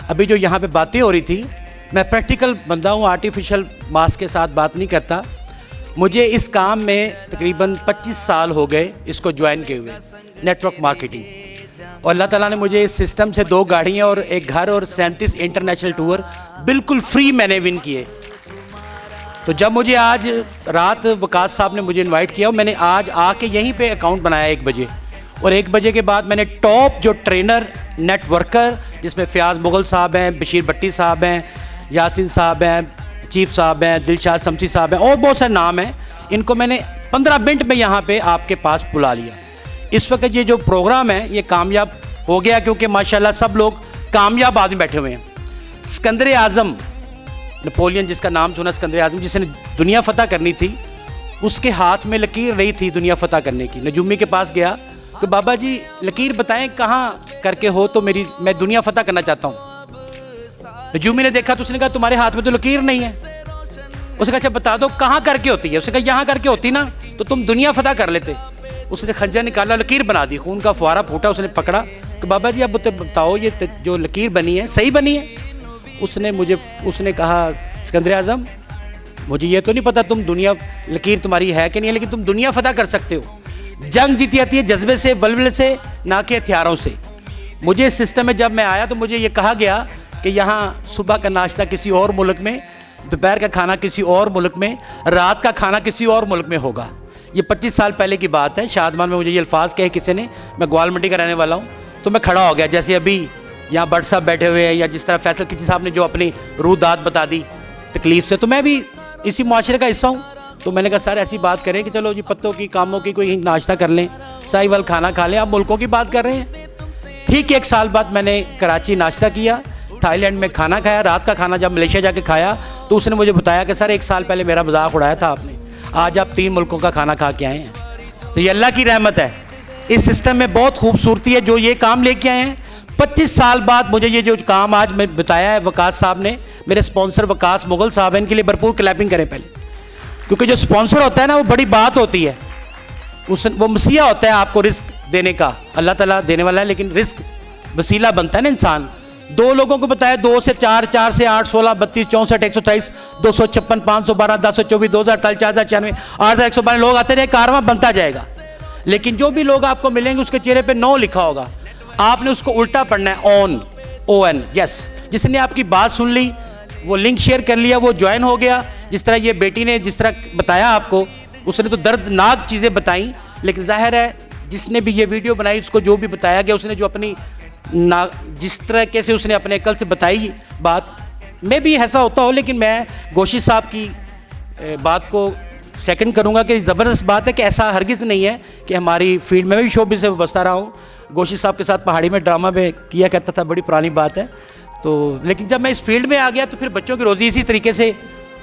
अभी जो यहाँ पे बातें हो रही थी, मैं प्रैक्टिकल बंदा हूँ, आर्टिफिशियल मास्क के साथ बात नहीं करता। मुझे इस काम में तकरीबन 25 साल हो गए इसको ज्वाइन किए हुए, नेटवर्क मार्केटिंग। और अल्लाह ताला ने मुझे इस सिस्टम से 2 गाड़ियाँ और एक घर और 37 इंटरनेशनल टूर बिल्कुल फ्री मैंने विन किए। तो जब मुझे आज रात वकास साहब ने मुझे इनवाइट किया, मैंने आज आके यहीं पे अकाउंट बनाया 1 बजे, और 1 बजे के बाद मैंने टॉप जो ट्रेनर नेटवर्कर, जिसमें फ़याज़ मुग़ल साहब हैं, बशीर भट्टी साहब हैं, यासिन साहब हैं, चीफ साहब हैं, दिलशाद शमसी साहब हैं, और बहुत सारे नाम हैं, इनको मैंने 15 मिनट में यहाँ पे आपके पास बुला लिया। इस वक्त ये जो प्रोग्राम है ये कामयाब हो गया, क्योंकि माशाल्लाह सब लोग कामयाब आदमी बैठे हुए हैं। सिकंदर आज़म, नेपोलियन जिसका नाम सुना, सिकंदर आज़म जिसने दुनिया फ़तह करनी थी, उसके हाथ में लकीर रही थी दुनिया फ़तह करने की। नजूमी के पास गया कि बाबा जी लकीर बताएं कहाँ करके हो तो मैं दुनिया फ़तह करना चाहता हूँ। नजूमी ने देखा तो उसने कहा तुम्हारे हाथ में तो लकीर नहीं है। उसने कहा अच्छा बता दो कहाँ करके होती है। उसने कहा यहाँ करके होती ना तो तुम दुनिया फ़तह कर लेते। उसने खंजर निकाला, लकीर बना दी, खून का फुहारा फूटा। उसने पकड़ा कि बाबा जी अब बताओ ये जो लकीर बनी है सही बनी है? उसने कहा सिकंदर आज़म मुझे ये तो नहीं पता तुम दुनिया लकीर तुम्हारी है कि नहीं है, लेकिन तुम दुनिया फ़तह कर सकते हो। जंग जीती जाती है जज्बे से, वल्वले से, ना कि हथियारों से। मुझे इस सिस्टम में जब मैं आया तो मुझे ये कहा गया कि यहाँ सुबह का नाश्ता किसी और मुल्क में, दोपहर का खाना किसी और मुल्क में, रात का खाना किसी और मुल्क में होगा। ये 25 साल पहले की बात है। शादमान में मुझे ये अल्फाज कहे किसी ने, मैं ग्वालमंडी का रहने वाला हूँ, तो मैं खड़ा हो गया। जैसे अभी यहाँ भट्ट साहब बैठे हुए हैं या जिस तरह फैसल किसी साहब ने जो अपनी रूह दाद बता दी तकलीफ़ से, तो मैं भी इसी मुआशरे का हिस्सा हूँ। तो मैंने कहा सर ऐसी बात करें कि चलो जी पत्तों की कामों की कोई नाश्ता कर लें, साहिवाल खाना खा लें। आप मुल्कों की बात कर रहे हैं। ठीक 1 साल बाद मैंने कराची नाश्ता किया, थाईलैंड में खाना खाया। रात का खाना जब मलेशिया जाके खाया तो उसने मुझे बताया कि सर 1 साल पहले मेरा मजाक उड़ाया था आपने, आज आप 3 मुल्कों का खाना खा के आए हैं। तो ये अल्लाह की रहमत है। इस सिस्टम में बहुत खूबसूरती है जो ये काम लेके आए हैं। 25 साल बाद मुझे ये जो काम आज मैं बताया है वकास साहब ने, मेरे स्पॉन्सर वकास मुगल साहब हैं, इनके लिए भरपूर क्लैपिंग करें पहले, क्योंकि जो स्पॉन्सर होता है ना वो बड़ी बात होती है। वो मसीहा होता है आपको रिस्क देने का, अल्लाह ताला देने वाला है, लेकिन रिस्क वसीला बनता है ना इंसान। 2 लोगों को बताया, 2 से 4, 4 से 8, 16, 32, 64, 123, 256, 512, 1024, 2048, 4096, 8112 लोग आते रहे, कारवां बनता जाएगा। लेकिन जो भी लोग आपको मिलेंगे उसके चेहरे पे 9 लिखा होगा। आपने उसको उल्टा पढ़ना है, ऑन, ON, यस। जिसने आपकी बात सुन ली, वो लिंक शेयर कर लिया, वो ज्वाइन हो गया। जिस तरह ये बेटी ने जिस तरह बताया आपको, उसने तो दर्दनाक चीज़ें बताई, लेकिन जाहिर है जिसने भी ये वीडियो बनाई उसको जो भी बताया गया, उसने जो अपनी जिस तरह से उसने अपने अकल से बताई बात, मैं भी ऐसा होता हो, लेकिन मैं गोशी साहब की बात को सेकंड करूंगा कि ज़बरदस्त बात है कि ऐसा हरगिज़ नहीं है कि हमारी फील्ड में भी शोबिज़ से बसता रहा हूँ। गोशी साहब के साथ पहाड़ी में ड्रामा में किया करता था, बड़ी पुरानी बात है। तो लेकिन जब मैं इस फील्ड में आ गया तो फिर बच्चों की रोज़ी इसी तरीके से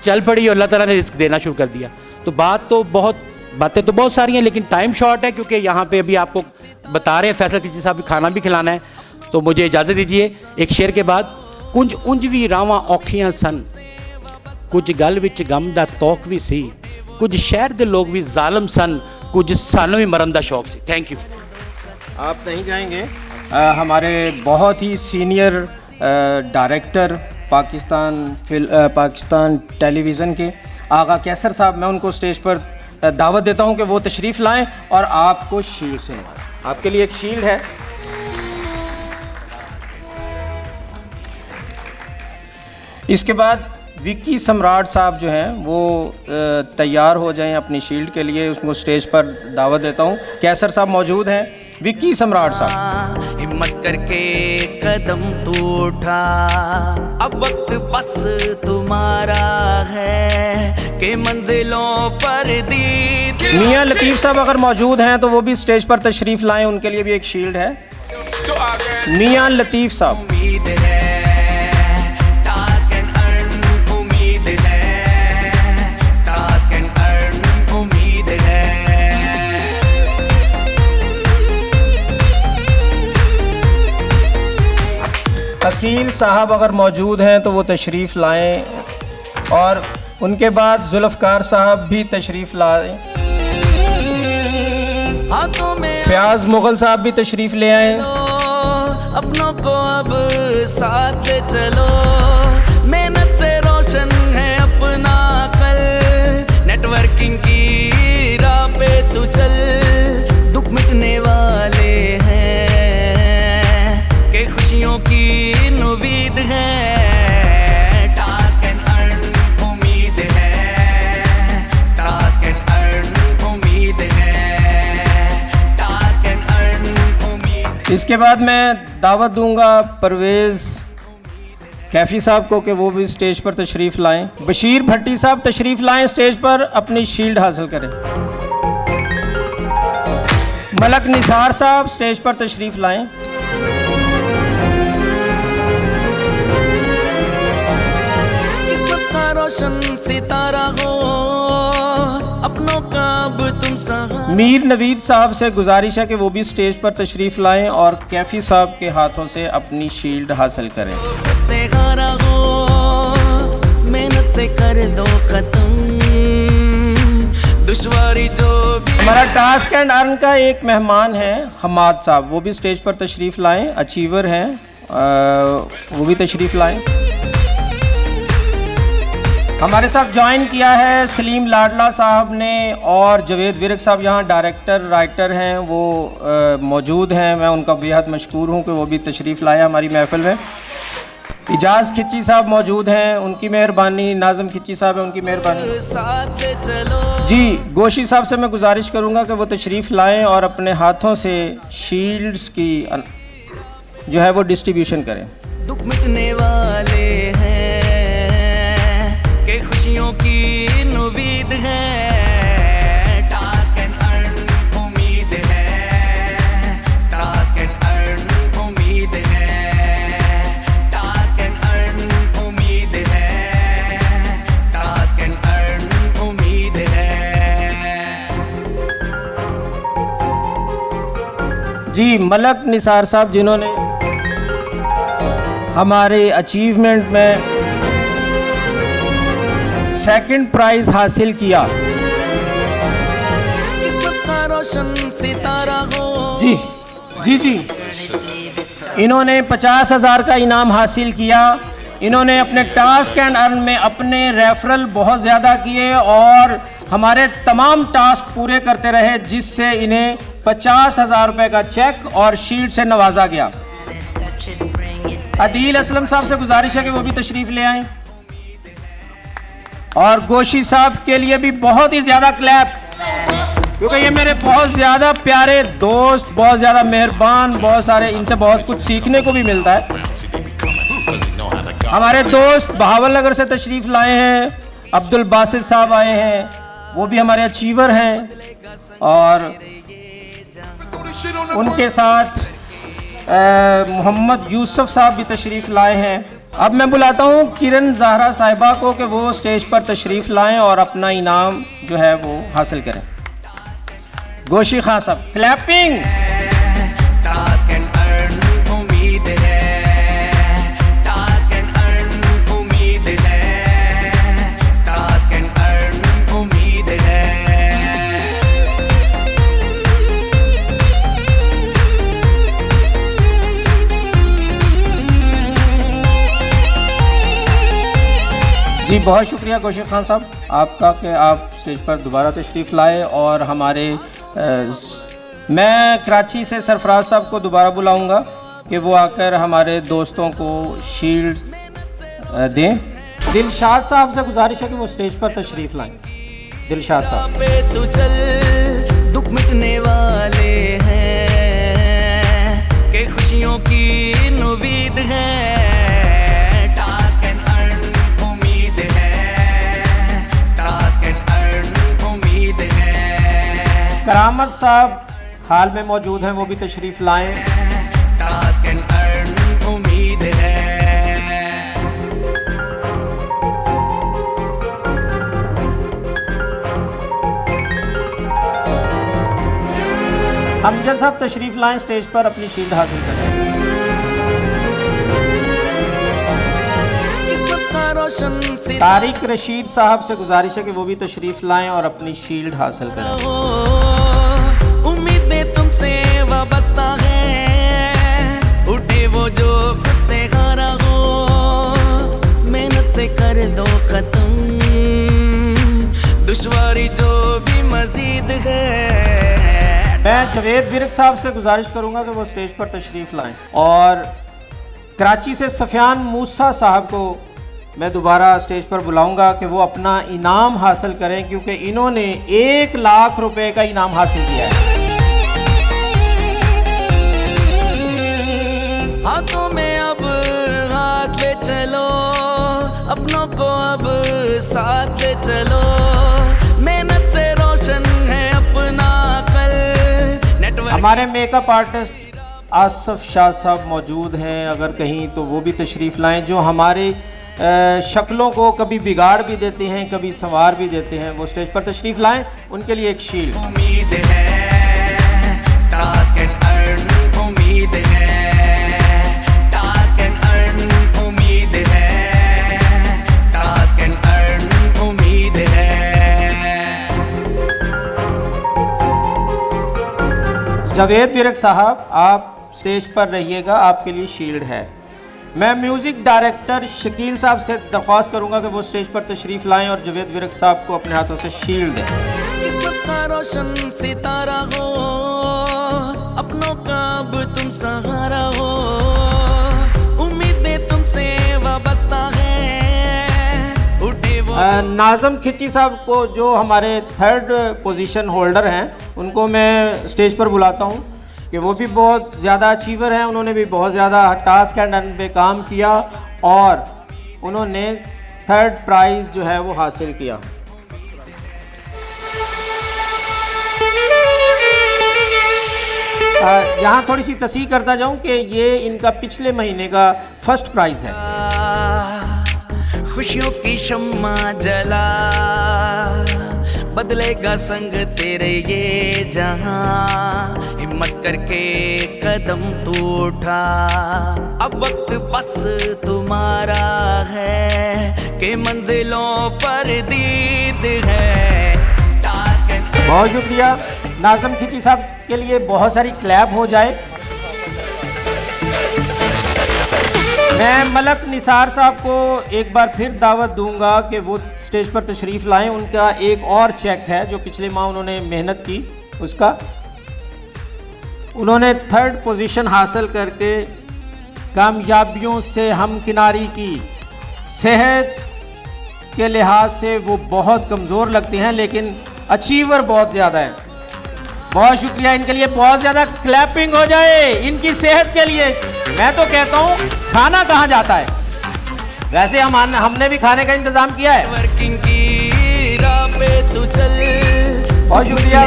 चल पड़ी और अल्लाह ताला ने रिस्क देना शुरू कर दिया। तो बातें तो बहुत सारी हैं, लेकिन टाइम शॉर्ट है, क्योंकि यहाँ पे अभी आपको बता रहे हैं फैसल किसी साहब खाना भी खिलाना है। तो मुझे इजाज़त दीजिए एक शेर के बाद। कुंज उंज भी रावां औखियां सन, कुछ गल विच गम दा तौक भी सी, कुछ शहर दे लोग भी जालम सन, कुछ सानों भी मरन दा शौक सी। Thank you. आप नहीं जाएंगे। हमारे बहुत ही सीनियर डायरेक्टर पाकिस्तान टेलीविज़न के आगा कैसर साहब, मैं उनको स्टेज पर दावत देता हूं कि वो तशरीफ़ लाएं और आपको शील्ड से नवाजें। आपके लिए एक शील्ड है। इसके बाद विक्की सम्राट साहब जो हैं वो तैयार हो जाएं अपनी शील्ड के लिए, उसको स्टेज पर दावत देता हूं। कैसर साहब मौजूद हैं। विक्की सम्राट साहब, हिम्मत करके कदम तू उठा, अब वक्त बस तुम्हारा है कि मंजिलों पर दी। मियां लतीफ़ साहब अगर मौजूद हैं तो वो भी स्टेज पर तशरीफ़ लाएं, उनके लिए भी एक शील्ड है। मियां लतीफ़ साहब। उम्मीद है, अकील साहब अगर मौजूद हैं तो वो तशरीफ़ लाएं, और उनके बाद जुल्फ़कार साहब भी तशरीफ़ लाएं। फ़याज़ मुग़ल साहब भी तशरीफ़ ले आएँ। अपनों को अब साथ ले चलो, मेहनत से रोशन है अपना कल, नेटवर्किंग की राह पे तू चल, दुख मिटने वाले हैं कि खुशियों की उम्मीद है, टास्क एंड अर्न उम्मीद है, टास्क एंड अर्न उम्मीद है, टास्क एंड अर्न उम्मीद। इसके बाद मैं दावत दूंगा परवेज़ कैफ़ी साहब को कि वो भी स्टेज पर तशरीफ़ लाएं। बशीर भट्टी साहब तशरीफ़ लाएं स्टेज पर, अपनी शील्ड हासिल करें। मलक निसार साहब स्टेज पर तशरीफ़ लाएं। रोशन सितारा हो अपनों का अब तुम सहारा। मीर नवीद साहब से गुजारिश है कि वो भी स्टेज पर तशरीफ़ लाएं और कैफ़ी साहब के हाथों से अपनी शील्ड हासिल करें। से हारा हो, मेहनत से कर दो खत्म दुश्वारी जो भी। हमारा टास्क एंड अर्न का एक मेहमान है हमाद साहब, वो भी स्टेज पर तशरीफ़ लाएं, अचीवर हैं, वो भी तशरीफ़ लाएं। हमारे साथ ज्वाइन किया है सलीम लाडला साहब ने, और जवेद विरक साहब यहाँ डायरेक्टर राइटर हैं, वो मौजूद हैं। मैं उनका बेहद मशकूर हूँ कि वो भी तशरीफ़ लाया हमारी महफ़िल में। इजाज़ खिच्ची साहब मौजूद हैं, उनकी मेहरबानी। नाज़म खिच्ची साहब है, उनकी मेहरबानी। जी गोशी साहब से मैं गुजारिश करूंगा कि वो तशरीफ़ लाएं और अपने हाथों से शील्ड्स की जो है वो डिस्ट्रीब्यूशन करें। दुख मिटने वाले हैं कि खुशियों की उम्मीद है, टास्क एंड अर्न उम्मीद है, टास्क एंड अर्न उम्मीद है, टास्क एंड अर्न उम्मीद है, टास्क एंड अर्न उम्मीद है। जी मलक निसार साहब जिन्होंने हमारे अचीवमेंट में सेकंड प्राइज हासिल किया। किस्मत का रोशन सितारा हो। जी जी जी इन्होंने 50,000 का इनाम हासिल किया। इन्होंने अपने टास्क एंड अर्न में अपने रेफरल बहुत ज़्यादा किए और हमारे तमाम टास्क पूरे करते रहे, जिससे इन्हें 50,000 रुपये का चेक और शील्ड से नवाजा गया। अदील असलम साहब से गुजारिश है कि वो भी तशरीफ़ ले आएं और गोशी साहब के लिए भी बहुत ही ज़्यादा क्लैप, क्योंकि ये मेरे बहुत ज़्यादा प्यारे दोस्त, बहुत ज़्यादा मेहरबान, बहुत सारे इनसे बहुत कुछ सीखने को भी मिलता है। हमारे दोस्त बहावल नगर से तशरीफ़ लाए हैं, अब्दुल बासित साहब आए हैं, वो भी हमारे अचीवर हैं और उनके साथ मोहम्मद यूसुफ साहब भी तशरीफ़ लाए हैं। अब मैं बुलाता हूँ किरण ज़हरा साहिबा को कि वो स्टेज पर तशरीफ़ लाएं और अपना इनाम जो है वो हासिल करें। गोशी खान साहब क्लैपिंग। टास्क एंड अर्न उम्मीद है, टास्क एंड अर्न उम्मीद है, टास्क एंड अर्न उम्मीद है। जी बहुत शुक्रिया गोशी खान साहब आपका कि आप स्टेज पर दोबारा तशरीफ़ लाए और हमारे मैं कराची से सरफराज साहब को दोबारा बुलाऊंगा कि वो आकर हमारे दोस्तों को शील्ड दें। दिलशाद साहब से गुजारिश है कि वो स्टेज पर तशरीफ़ लाएं। दिलशाद साहब पे तू चल, दुख मिटने वाले हैं कि खुशियों की उम्मीद है, टास्क एंड अर्न उम्मीद है, टास्क एंड अर्न उम्मीद है। करामत साहब हाल में मौजूद हैं, वो भी तशरीफ़ लाएं। टास्क एंड अर्न उम्मीद है। अमजद साहब तशरीफ़ लाएं स्टेज पर, अपनी शील्ड हासिल करें। किस्मत का रोशन तारिक रशीद साहब से गुजारिश है कि वो भी तशरीफ़ लाएं और अपनी शील्ड हासिल करें। उम्मीदें तुमसे वाबस्ता है, उठे वो जो खुद से हारा हो, मेहनत से कर दो खत्म दुश्वारी जो भी मजीद है। मैं जवेद विरक साहब से गुजारिश करूंगा कि वो स्टेज पर तशरीफ़ लाएं और कराची से सफियान मूसा साहब को मैं दोबारा स्टेज पर बुलाऊंगा कि वो अपना इनाम हासिल करें, क्योंकि इन्होंने 1 लाख रुपए का इनाम हासिल किया है। हाथों में अब हाथ ले चलो, अपनों को अब साथ ले चलो, मेहनत से रोशन है अपना कल। नेटवर्क हमारे मेकअप आर्टिस्ट आसफ शाह साहब मौजूद हैं, अगर कहीं तो वो भी तशरीफ़ लाएं, जो हमारे शक्लों को कभी बिगाड़ भी देते हैं, कभी संवार भी देते हैं। वो स्टेज पर तशरीफ़ लाएं, उनके लिए एक शील्ड। उम्मीद है, टास्क एंड अर्न उम्मीद है, टास्क एंड अर्न उम्मीद है, टास्क एंड अर्न उम्मीद है। जावेद विरक साहब आप स्टेज पर रहिएगा, आपके लिए शील्ड है। मैं म्यूज़िक डायरेक्टर शकील साहब से दरख्वास्त करूंगा कि वो स्टेज पर तशरीफ़ लाएं और जावेद विरक साहब को अपने हाथों से शील्ड दें। किस्मत का रोशन सितारा हो, अपनों का अब तुम सहारा हो, उम्मीदें तुमसे वाबस्ता है, उठे वो नाज़म खिची साहब को, जो हमारे 3rd पोजीशन होल्डर हैं, उनको मैं स्टेज पर बुलाता हूं कि वो भी बहुत ज़्यादा अचीवर हैं। उन्होंने भी बहुत ज़्यादा टास्क एंड अर्न पे काम किया और उन्होंने 3rd प्राइज़ जो है वो हासिल किया। यहाँ थोड़ी सी तस्दीक करता जाऊँ कि ये इनका पिछले महीने का 1st प्राइज़ है। खुशियों की शम्मा जला, बदलेगा संग तेरे ये जहां, हिम्मत करके कदम तू उठा, अब वक्त बस तुम्हारा है कि मंजिलों पर दीद है। बहुत शुक्रिया। नाज़म खिची साहब के लिए बहुत सारी क्लैप हो जाए। मैं मलक निसार साहब को एक बार फिर दावत दूंगा कि वो स्टेज पर तशरीफ़ लाएं। उनका एक और चेक है जो पिछले माह उन्होंने मेहनत की, उसका उन्होंने 3rd पोजीशन हासिल करके कामयाबियों से हमकिनारी की। सेहत के लिहाज से वो बहुत कमज़ोर लगते हैं लेकिन अचीवर बहुत ज़्यादा है। बहुत शुक्रिया, इनके लिए बहुत ज़्यादा क्लैपिंग हो जाए इनकी सेहत के लिए। मैं तो कहता हूँ खाना कहाँ जाता है, वैसे हमने भी खाने का इंतज़ाम किया है। वर्किंग की राह पे तू चल। बहुत शुक्रिया।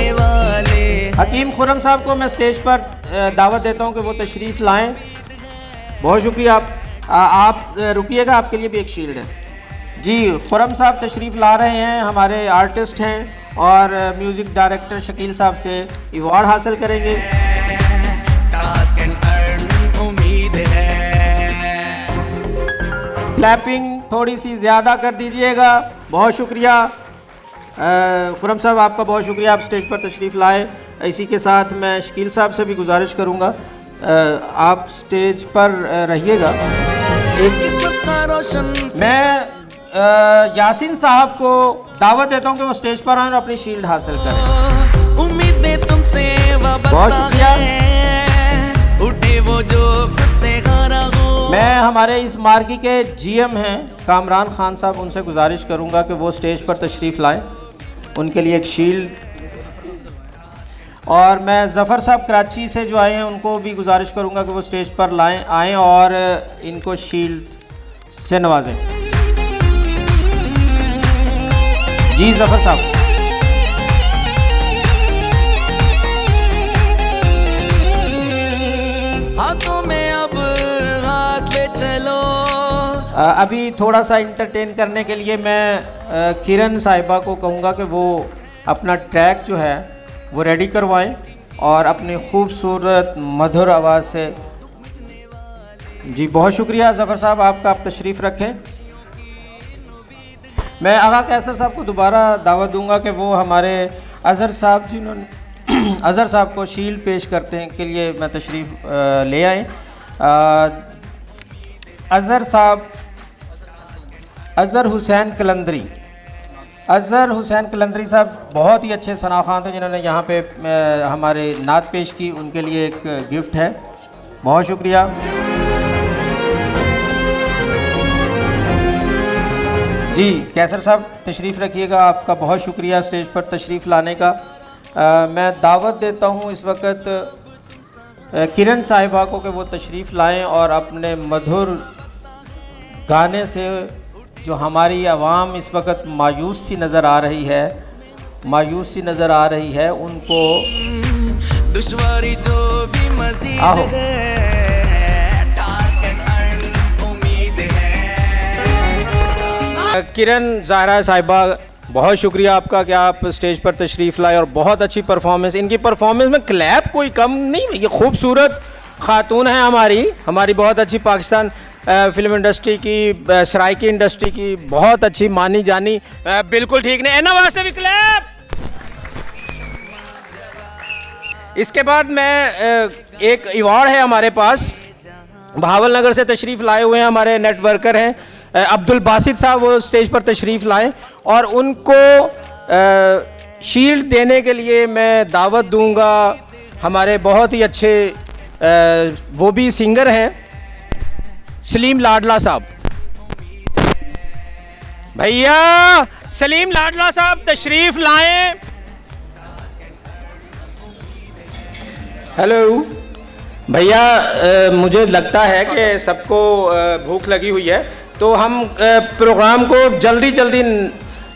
हकीम खुरम साहब को मैं स्टेज पर दावत देता हूँ कि वो तशरीफ़ लाएं। बहुत शुक्रिया। आप रुकिएगा, आपके लिए भी एक शील्ड है। जी, खुरम साहब तशरीफ़ ला रहे हैं, हमारे आर्टिस्ट हैं और म्यूज़िक डायरेक्टर शकील साहब से अवार्ड हासिल करेंगे। उम्मीद है क्लैपिंग थोड़ी सी ज़्यादा कर दीजिएगा। बहुत शुक्रिया खुरम साहब, आपका बहुत शुक्रिया, आप स्टेज पर तशरीफ़ लाए। इसी के साथ मैं शकील साहब से भी गुजारिश करूँगा आप स्टेज पर रहिएगा। मैं यासिन साहब को दावत देता हूँ कि वो स्टेज पर आए और अपनी शील्ड हासिल करें। उम्मीदें तुमसे बहुत शुक्रिया। उठे वो जो खुद से हारा हो। मैं हमारे इस मार्गी के GM हैं कामरान खान साहब, उनसे गुजारिश करूँगा कि वो स्टेज पर तशरीफ़ लाएं, उनके लिए एक शील्ड। और मैं ज़फ़र साहब कराची से जो आए हैं उनको भी गुजारिश करूँगा कि वो स्टेज पर आएँ और इनको शील्ड से नवाजें। जी ज़फ़र साहब। हाथों में अब हाथ ले चलो। अभी थोड़ा सा इंटरटेन करने के लिए मैं किरण साहिबा को कहूँगा कि वो अपना ट्रैक जो है वो रेडी करवाएं और अपनी खूबसूरत मधुर आवाज़ से। जी बहुत शुक्रिया ज़फ़र साहब, आपका आप तशरीफ़ रखें। मैं आगा कैसर साहब को दोबारा दावत दूंगा कि वो हमारे अज़हर साहब जिन्होंने अज़हर साहब को शील्ड पेश करते हैं के लिए मैं तशरीफ़ ले आए। अज़हर साहब, अज़हर हुसैन कलंदरी, अज़हर हुसैन कलंदरी साहब बहुत ही अच्छे सनाख़ान थे जिन्होंने यहाँ पे हमारे नात पेश की, उनके लिए एक गिफ्ट है। बहुत शुक्रिया। जी कैसर साहब तशरीफ़ रखिएगा, आपका बहुत शुक्रिया स्टेज पर तशरीफ़ लाने का। मैं दावत देता हूँ इस वक्त किरण साहिबा को कि वो तशरीफ़ लाएं और अपने मधुर गाने से जो हमारी आवाम इस वक्त मायूस सी नज़र आ रही है उनको दुश्वारी जो भी मज़ीद है। किरण ज़ाहरा साहिबा बहुत शुक्रिया आपका कि आप स्टेज पर तशरीफ़ लाए और बहुत अच्छी परफॉर्मेंस। इनकी परफॉर्मेंस में क्लैप कोई कम नहीं, ये खूबसूरत खातून है हमारी बहुत अच्छी पाकिस्तान फिल्म इंडस्ट्री की, सराइकी इंडस्ट्री की बहुत अच्छी मानी जानी। बिल्कुल ठीक नहीं, एना वास्ते भी क्लैप। इसके बाद मैं एक अवार्ड है हमारे पास, बहावल नगर से तशरीफ़ लाए हुए हैं हमारे नेटवर्कर हैं अब्दुल बासित साहब, वो स्टेज पर तशरीफ़ लाएं और उनको शील्ड देने के लिए मैं दावत दूंगा हमारे बहुत ही अच्छे वो भी सिंगर हैं सलीम लाडला साहब। भैया सलीम लाडला साहब तशरीफ लाएं। हेलो भैया, मुझे लगता है कि सबको भूख लगी हुई है, तो हम प्रोग्राम को जल्दी जल्दी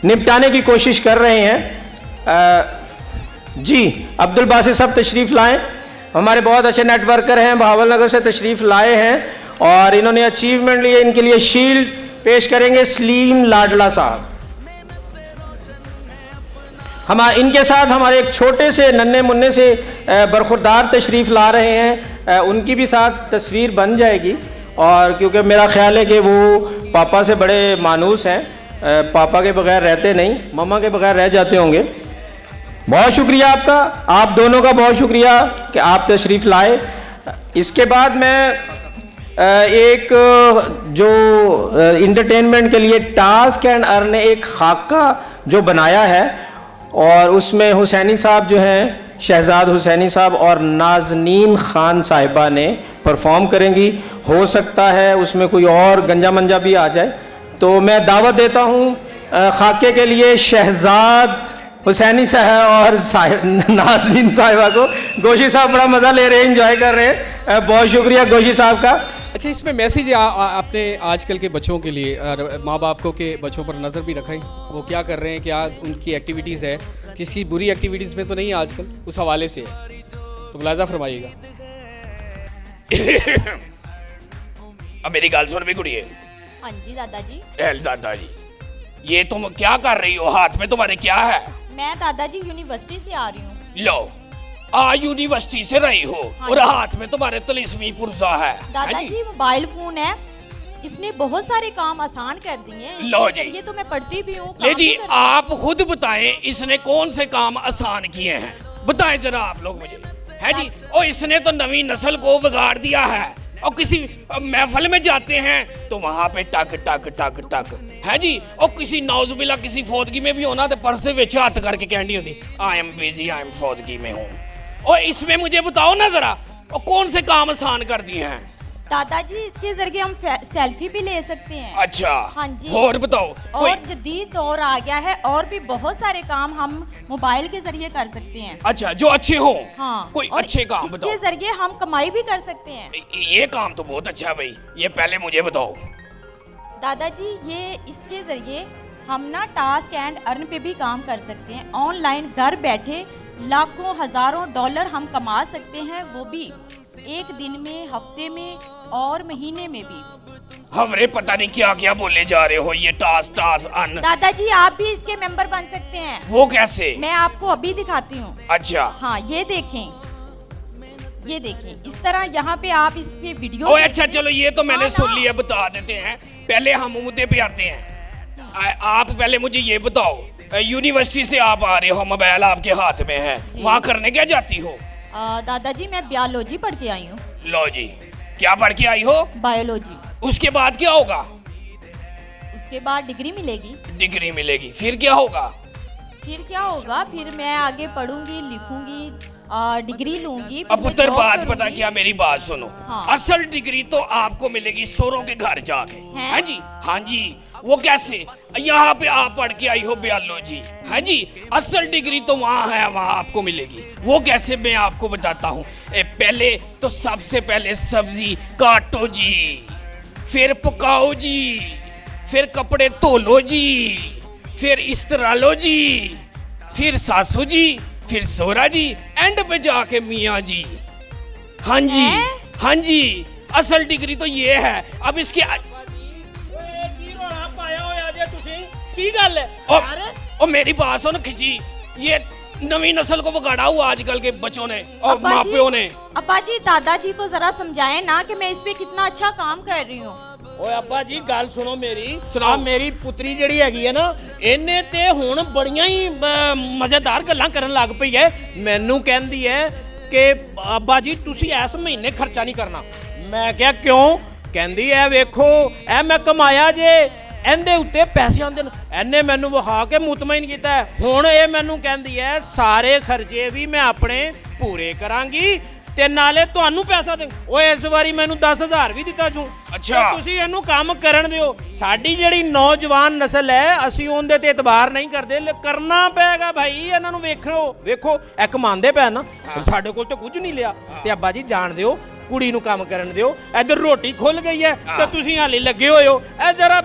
निपटाने की कोशिश कर रहे हैं। जी अब्दुल बासित साहब तशरीफ़ लाएं। हमारे बहुत अच्छे नेटवर्कर हैं, बहावल नगर से तशरीफ़ लाए हैं और इन्होंने अचीवमेंट लिए। इनके लिए शील्ड पेश करेंगे सलीम लाडला साहब। इनके साथ हमारे एक छोटे से नन्हे मुन्ने से बरखुरदार तशरीफ़ ला रहे हैं, उनकी भी साथ तस्वीर बन जाएगी। और क्योंकि मेरा ख्याल है कि वो पापा से बड़े मानूस हैं, पापा के बगैर रहते नहीं, मम्मा के बगैर रह जाते होंगे। बहुत शुक्रिया आपका, आप दोनों का बहुत शुक्रिया कि आप तशरीफ़ लाए। इसके बाद मैं एक जो इंटरटेनमेंट के लिए टास्क एंड अर्न ने एक खाका जो बनाया है, और उसमें हुसैनी साहब जो हैं, शहजाद हुसैनी साहब और नाजनीन खान साहिबा ने परफॉर्म करेंगी। हो सकता है उसमें कोई और गंजा मंजा भी आ जाए, तो मैं दावत देता हूँ खाके के लिए शहजाद हुसैनी साहब और नाजनीन साहिबा को। गोशी साहब बड़ा मज़ा ले रहे हैं, एंजॉय कर रहे हैं। बहुत शुक्रिया गोशी साहब का। अच्छा, इसमें मैसेज आपने आजकल के बच्चों के लिए और माँ बाप को के बच्चों पर नज़र भी रखा है, वो क्या कर रहे हैं, क्या उनकी एक्टिविटीज़ है, किसी बुरी एक्टिविटीज़ में तो नहीं आजकल, उस हवाले से तो मुलाजा फरमाइएगा। अब मेरी गाल सुन भी कुड़िए। हाँ जी दादाजी। दादाजी, ये तुम क्या कर रही हो? हाथ में तुम्हारे क्या है? मैं दादाजी यूनिवर्सिटी से आ रही हूँ। लो, यूनिवर्सिटी से रही हो और हाथ में तुम्हारे तिलिस्मी पुर्जा है। दादाजी मोबाइल फोन है, इसने बहुत सारे काम आसान कर दिए हैं। लो जी, ये तो मैं पढ़ती भी हूँ। ले जी, आप खुद बताएं इसने कौन से काम आसान किए हैं, बताएं जरा आप लोग मुझे। है जी, और इसने तो नवी नस्ल को बिगाड़ दिया है। और किसी महफिल में जाते हैं तो वहां पे टक टक टक टक है जी, और किसी नौजुबिल्ला किसी फौदगी में भी होना तो पर्स से वेच हाथ करके कहनी होती I am busy, I am फौदगी में हूँ। और इसमें मुझे बताओ ना जरा, और कौन से काम आसान कर दिए हैं? दादाजी, इसके जरिए हम सेल्फी भी ले सकते हैं। अच्छा, हाँ जी। और बताओ। और जदीद दौर आ गया है, और भी बहुत सारे काम हम मोबाइल के जरिए कर सकते हैं। अच्छा, जो अच्छे हो। हाँ, कोई अच्छे काम बताओ। इसके जरिए हम कमाई भी कर सकते हैं। ये काम तो बहुत अच्छा है भाई, ये पहले मुझे बताओ। दादाजी, ये इसके जरिए हम ना टास्क एंड अर्न पे भी काम कर सकते हैं। ऑनलाइन घर बैठे लाखों हजारों डॉलर हम कमा सकते हैं, वो भी एक दिन में, हफ्ते में और महीने में भी। हमरे पता नहीं क्या क्या बोले जा रहे हो, ये टास्क अर्न। दादाजी, आप भी इसके मेंबर बन सकते हैं। वो कैसे? मैं आपको अभी दिखाती हूँ। अच्छा। हाँ, ये देखें, ये देखें, इस तरह यहाँ पे आप इस पे वीडियो। अच्छा, चलो ये तो मैंने सुन लिया, बता देते हैं। पहले हम मुद्दे पे आते हैं। आप पहले मुझे ये बताओ, यूनिवर्सिटी से आप आ रहे हो, मोबाइल आपके हाथ में है, वहाँ करने क्या जाती हो? दादाजी, मैं बायोलॉजी पढ़ के आई हूँ। लो जी, क्या पढ़ के आई हो? बायोलॉजी। उसके बाद क्या होगा? उसके बाद डिग्री मिलेगी। डिग्री मिलेगी, फिर क्या होगा? फिर क्या होगा, फिर मैं आगे पढ़ूंगी, लिखूंगी, डिग्री लूंगी। अब पुत्र बात पता क्या, मेरी बात सुनो। हाँ। असल डिग्री तो आपको मिलेगी सोरों के घर जाके। है जी? हाँ जी। वो कैसे? यहाँ पे आप पढ़ के आई हो बायोलॉजी, है जी, असल डिग्री तो वहाँ है, वहाँ आपको मिलेगी। वो कैसे, मैं आपको बताता हूँ। पहले तो सबसे पहले सब्जी काटो जी, फिर पकाओ जी, फिर कपड़े धो लो जी, फिर इस्त्री लो जी, फिर सासू जी, फिर सोरा जी, एंड पे जाके मियाँ जी। हाँ जी, हाँ जी, असल डिग्री तो ये है। अब इसके ओ मेरी बात सुन खिची, ये नवी नस्ल को बिगाड़ा हुआ आजकल के बच्चों ने और माँ-प्यों ने। अब्बा जी, दादाजी को जरा समझाएं ना कि मैं इस पे कितना अच्छा काम कर रही हूँ। ओए अब्बा जी, गल सुनो मेरी। सुना, मेरी पुत्री जड़ी हैगी है ना, इन्हें ते हुण बड़ियां ही मजेदार गल्लां करन लग पई है। मैनू कहंदी है कि अब्बा जी तुसी इस महीने खर्चा नहीं करना। मैं क्या क्यों? कहंदी है वेखो ए मैं कमाया जे, ਇਹਦੇ ਉੱਤੇ ਪੈਸੇ ਆਉਂਦੇ ਨੇ। ਇਹਨੇ ਮੈਨੂੰ ਵਿਖਾ ਕੇ ਮੁਤਮਈਨ ਕੀਤਾ ਹੈ। ਹੁਣ ਇਹ ਮੈਨੂੰ ਕਹਿੰਦੀ ਹੈ ਸਾਰੇ ਖਰਚੇ ਵੀ ਮੈਂ ਆਪਣੇ ਪੂਰੇ ਕਰਾਂਗੀ ਤੇ ਨਾਲੇ ਤੁਹਾਨੂੰ ਪੈਸਾ ਦੇ। ਓਏ ਇਸ ਵਾਰੀ ਮੈਨੂੰ 10,000 ਵੀ ਦਿੱਤਾ ਜੂ। ਅੱਛਾ। ਤੁਸੀਂ ਇਹਨੂੰ ਕੰਮ ਕਰਨ ਦਿਓ। ਸਾਡੀ ਜਿਹੜੀ ਨੌਜਵਾਨ ਨਸਲ ਹੈ ਅਸੀਂ ਉਹਦੇ ਤੇ ਇਤਬਾਰ ਨਹੀਂ ਕਰਦੇ, ਕਰਨਾ ਪਏਗਾ ਭਾਈ ਇਹਨਾਂ ਨੂੰ। ਵੇਖੋ ਇਹ ਕਮਾਉਂਦੇ ਪੈ ਨਾ, ਸਾਡੇ ਕੋਲ ਤਾਂ ਕੁਝ ਨਹੀਂ ਲਿਆ। ਤੇ ਅੱਬਾ ਜੀ ਜਾਣ ਦਿਓ, ਕੁੜੀ ਨੂੰ ਕੰਮ ਕਰਨ ਦਿਓ। ਇੱਧਰ ਰੋਟੀ ਖੁੱਲ ਗਈ ਹੈ ਤੇ ਤੁਸੀਂ ਹਾਲੇ ਲੱਗੇ ਹੋਏ ਹੋ। ਇਹ ਜਰਾ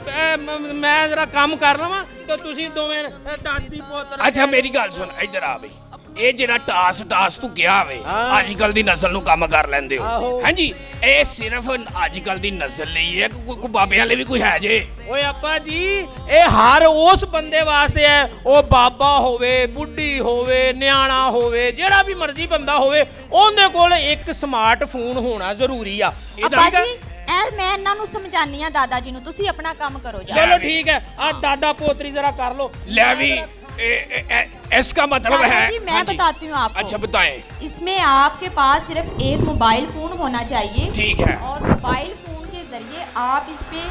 ਮੈਂ ਜਰਾ ਕੰਮ ਕਰ ਲਵਾਂ ਤੇ ਤੁਸੀਂ ਦੋਵੇਂ ਦਾਦੀ ਪੁੱਤ। ਅੱਛਾ ਮੇਰੀ ਗੱਲ ਸੁਣ, ਇੱਧਰ ਆ ਬਈ। ਇਹ ਜਿਹੜਾ ਟਾਸ ਤੂੰ ਕਿਹਾ ਵੇ ਅੱਜ ਕੱਲ ਦੀ ਨਸਲ ਨੂੰ ਕੰਮ ਕਰ ਲੈਂਦੇ ਹੋ, ਹਾਂਜੀ, ਇਹ ਸਿਰਫ ਅੱਜ ਕੱਲ ਦੀ ਨਸਲ ਲਈ ਹੈ, ਕੋਈ ਬਾਬਿਆਂ ਲਈ ਵੀ ਕੋਈ ਹੈ ਜੇ? ਓਏ ਅੱਬਾ ਜੀ ਇਹ ਹਰ ਉਸ ਬੰਦੇ ਵਾਸਤੇ ਹੈ, ਉਹ ਬਾਬਾ ਹੋਵੇ, ਬੁੱਢੀ ਹੋਵੇ, ਨਿਆਣਾ ਹੋਵੇ, ਜਿਹੜਾ ਵੀ ਮਰਜ਼ੀ ਬੰਦਾ ਹੋਵੇ, ਉਹਦੇ ਕੋਲ ਇੱਕ ਸਮਾਰਟਫੋਨ ਹੋਣਾ ਜ਼ਰੂਰੀ ਆ। ਅੱਬਾ ਜੀ ਮੈਂ ਇਹਨਾਂ ਨੂੰ ਸਮਝਾਨੀ ਆ ਦਾਦਾ ਜੀ ਨੂੰ, ਤੁਸੀਂ ਆਪਣਾ ਕੰਮ ਕਰੋ जा। चलो ठीक है, आज दादा पोतरी जरा कर लो। ले भी इसका मतलब है जी मैं बताती हूँ आपको। अच्छा बताएं। इसमें आपके पास सिर्फ एक मोबाइल फोन होना चाहिए, ठीक है, और मोबाइल फोन के जरिए आप इस पे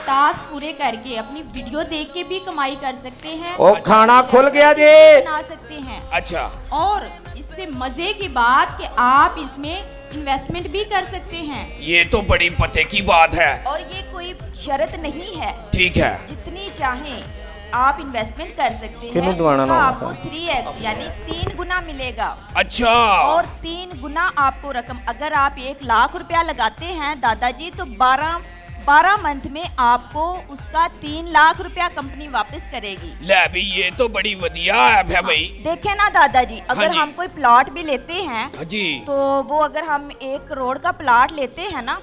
टास्क पूरे करके अपनी वीडियो देख के भी कमाई कर सकते हैं। ओ खाना खुल गया जी, बना सकते हैं। अच्छा, और इससे मजे की बात कि आप इसमें इन्वेस्टमेंट भी कर सकते हैं। ये तो बड़ी पते की बात है। और ये कोई शर्त नहीं है, ठीक है, जितनी चाहें आप इन्वेस्टमेंट कर सकते हैं। इसका आपको 3x यानी 3 गुना मिलेगा। अच्छा, और 3 गुना आपको रकम, अगर आप 1 लाख रुपया लगाते हैं दादाजी, तो 12 मंथ में आपको उसका 3 लाख रुपया कंपनी वापस करेगी। ले भी ये तो बड़ी वधिया ऐप है भाई। देखे ना दादाजी, अगर जी। हम कोई प्लॉट भी लेते हैं जी, तो वो अगर हम 1 करोड़ का प्लॉट लेते हैं ना,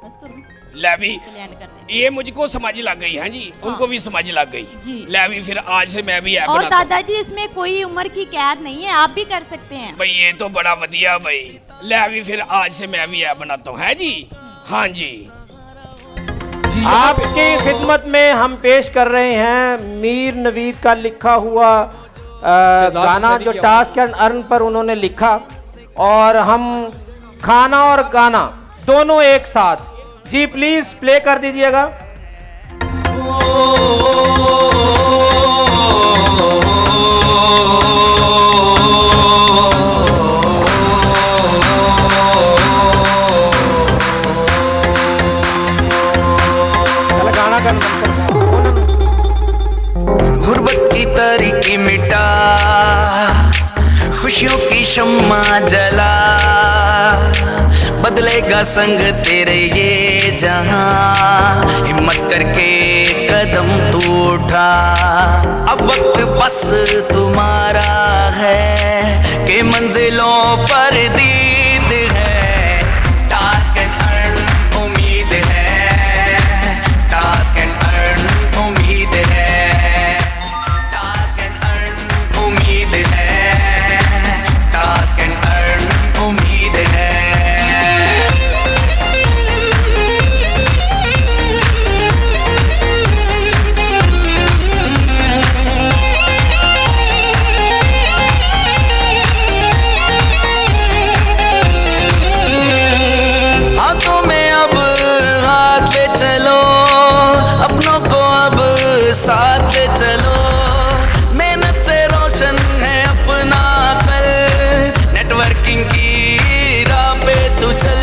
बस करूं ले भी लैंड कर दें। ये मुझको समझ लग गई है जी, उनको भी समझ लग गई जी। ले भी फिर आज से मैं भी ऐप और बनाता हूं। दादाजी इसमें कोई उम्र की कैद नहीं है, आप भी कर सकते हैं। भाई ये तो बड़ा वधिया भाई। ले भी फिर आज से मैं भी ऐप बनाता हूँ, है जी? हाँ जी। आपकी खिदमत में हम पेश कर रहे हैं मीर नवीद का लिखा हुआ गाना, जो टास्क एंड अर्न पर उन्होंने लिखा, और हम खाना और गाना दोनों एक साथ। जी प्लीज प्ले कर दीजिएगा। गुर्बत की तारीकी मिटा, खुशियों की शम्मा जला, बदलेगा संग तेरे ये जहां, हिम्मत करके कदम तू उठा। अब वक्त बस तुम्हारा है कि मंजिलों पर दीद है। टास्क एंड अर्न उम्मीद है, टास्क एंड अर्न उम्मीद है, टास्क एंड अर्न उम्मीद है, टास्क एंड अर्न उम्मीद है। हाथों में अब हाथ ले चलो, अपनों को अब साथ ले चलो, मेहनत से रोशन है अपना कल, नेटवर्किंग की राह पे तू चल।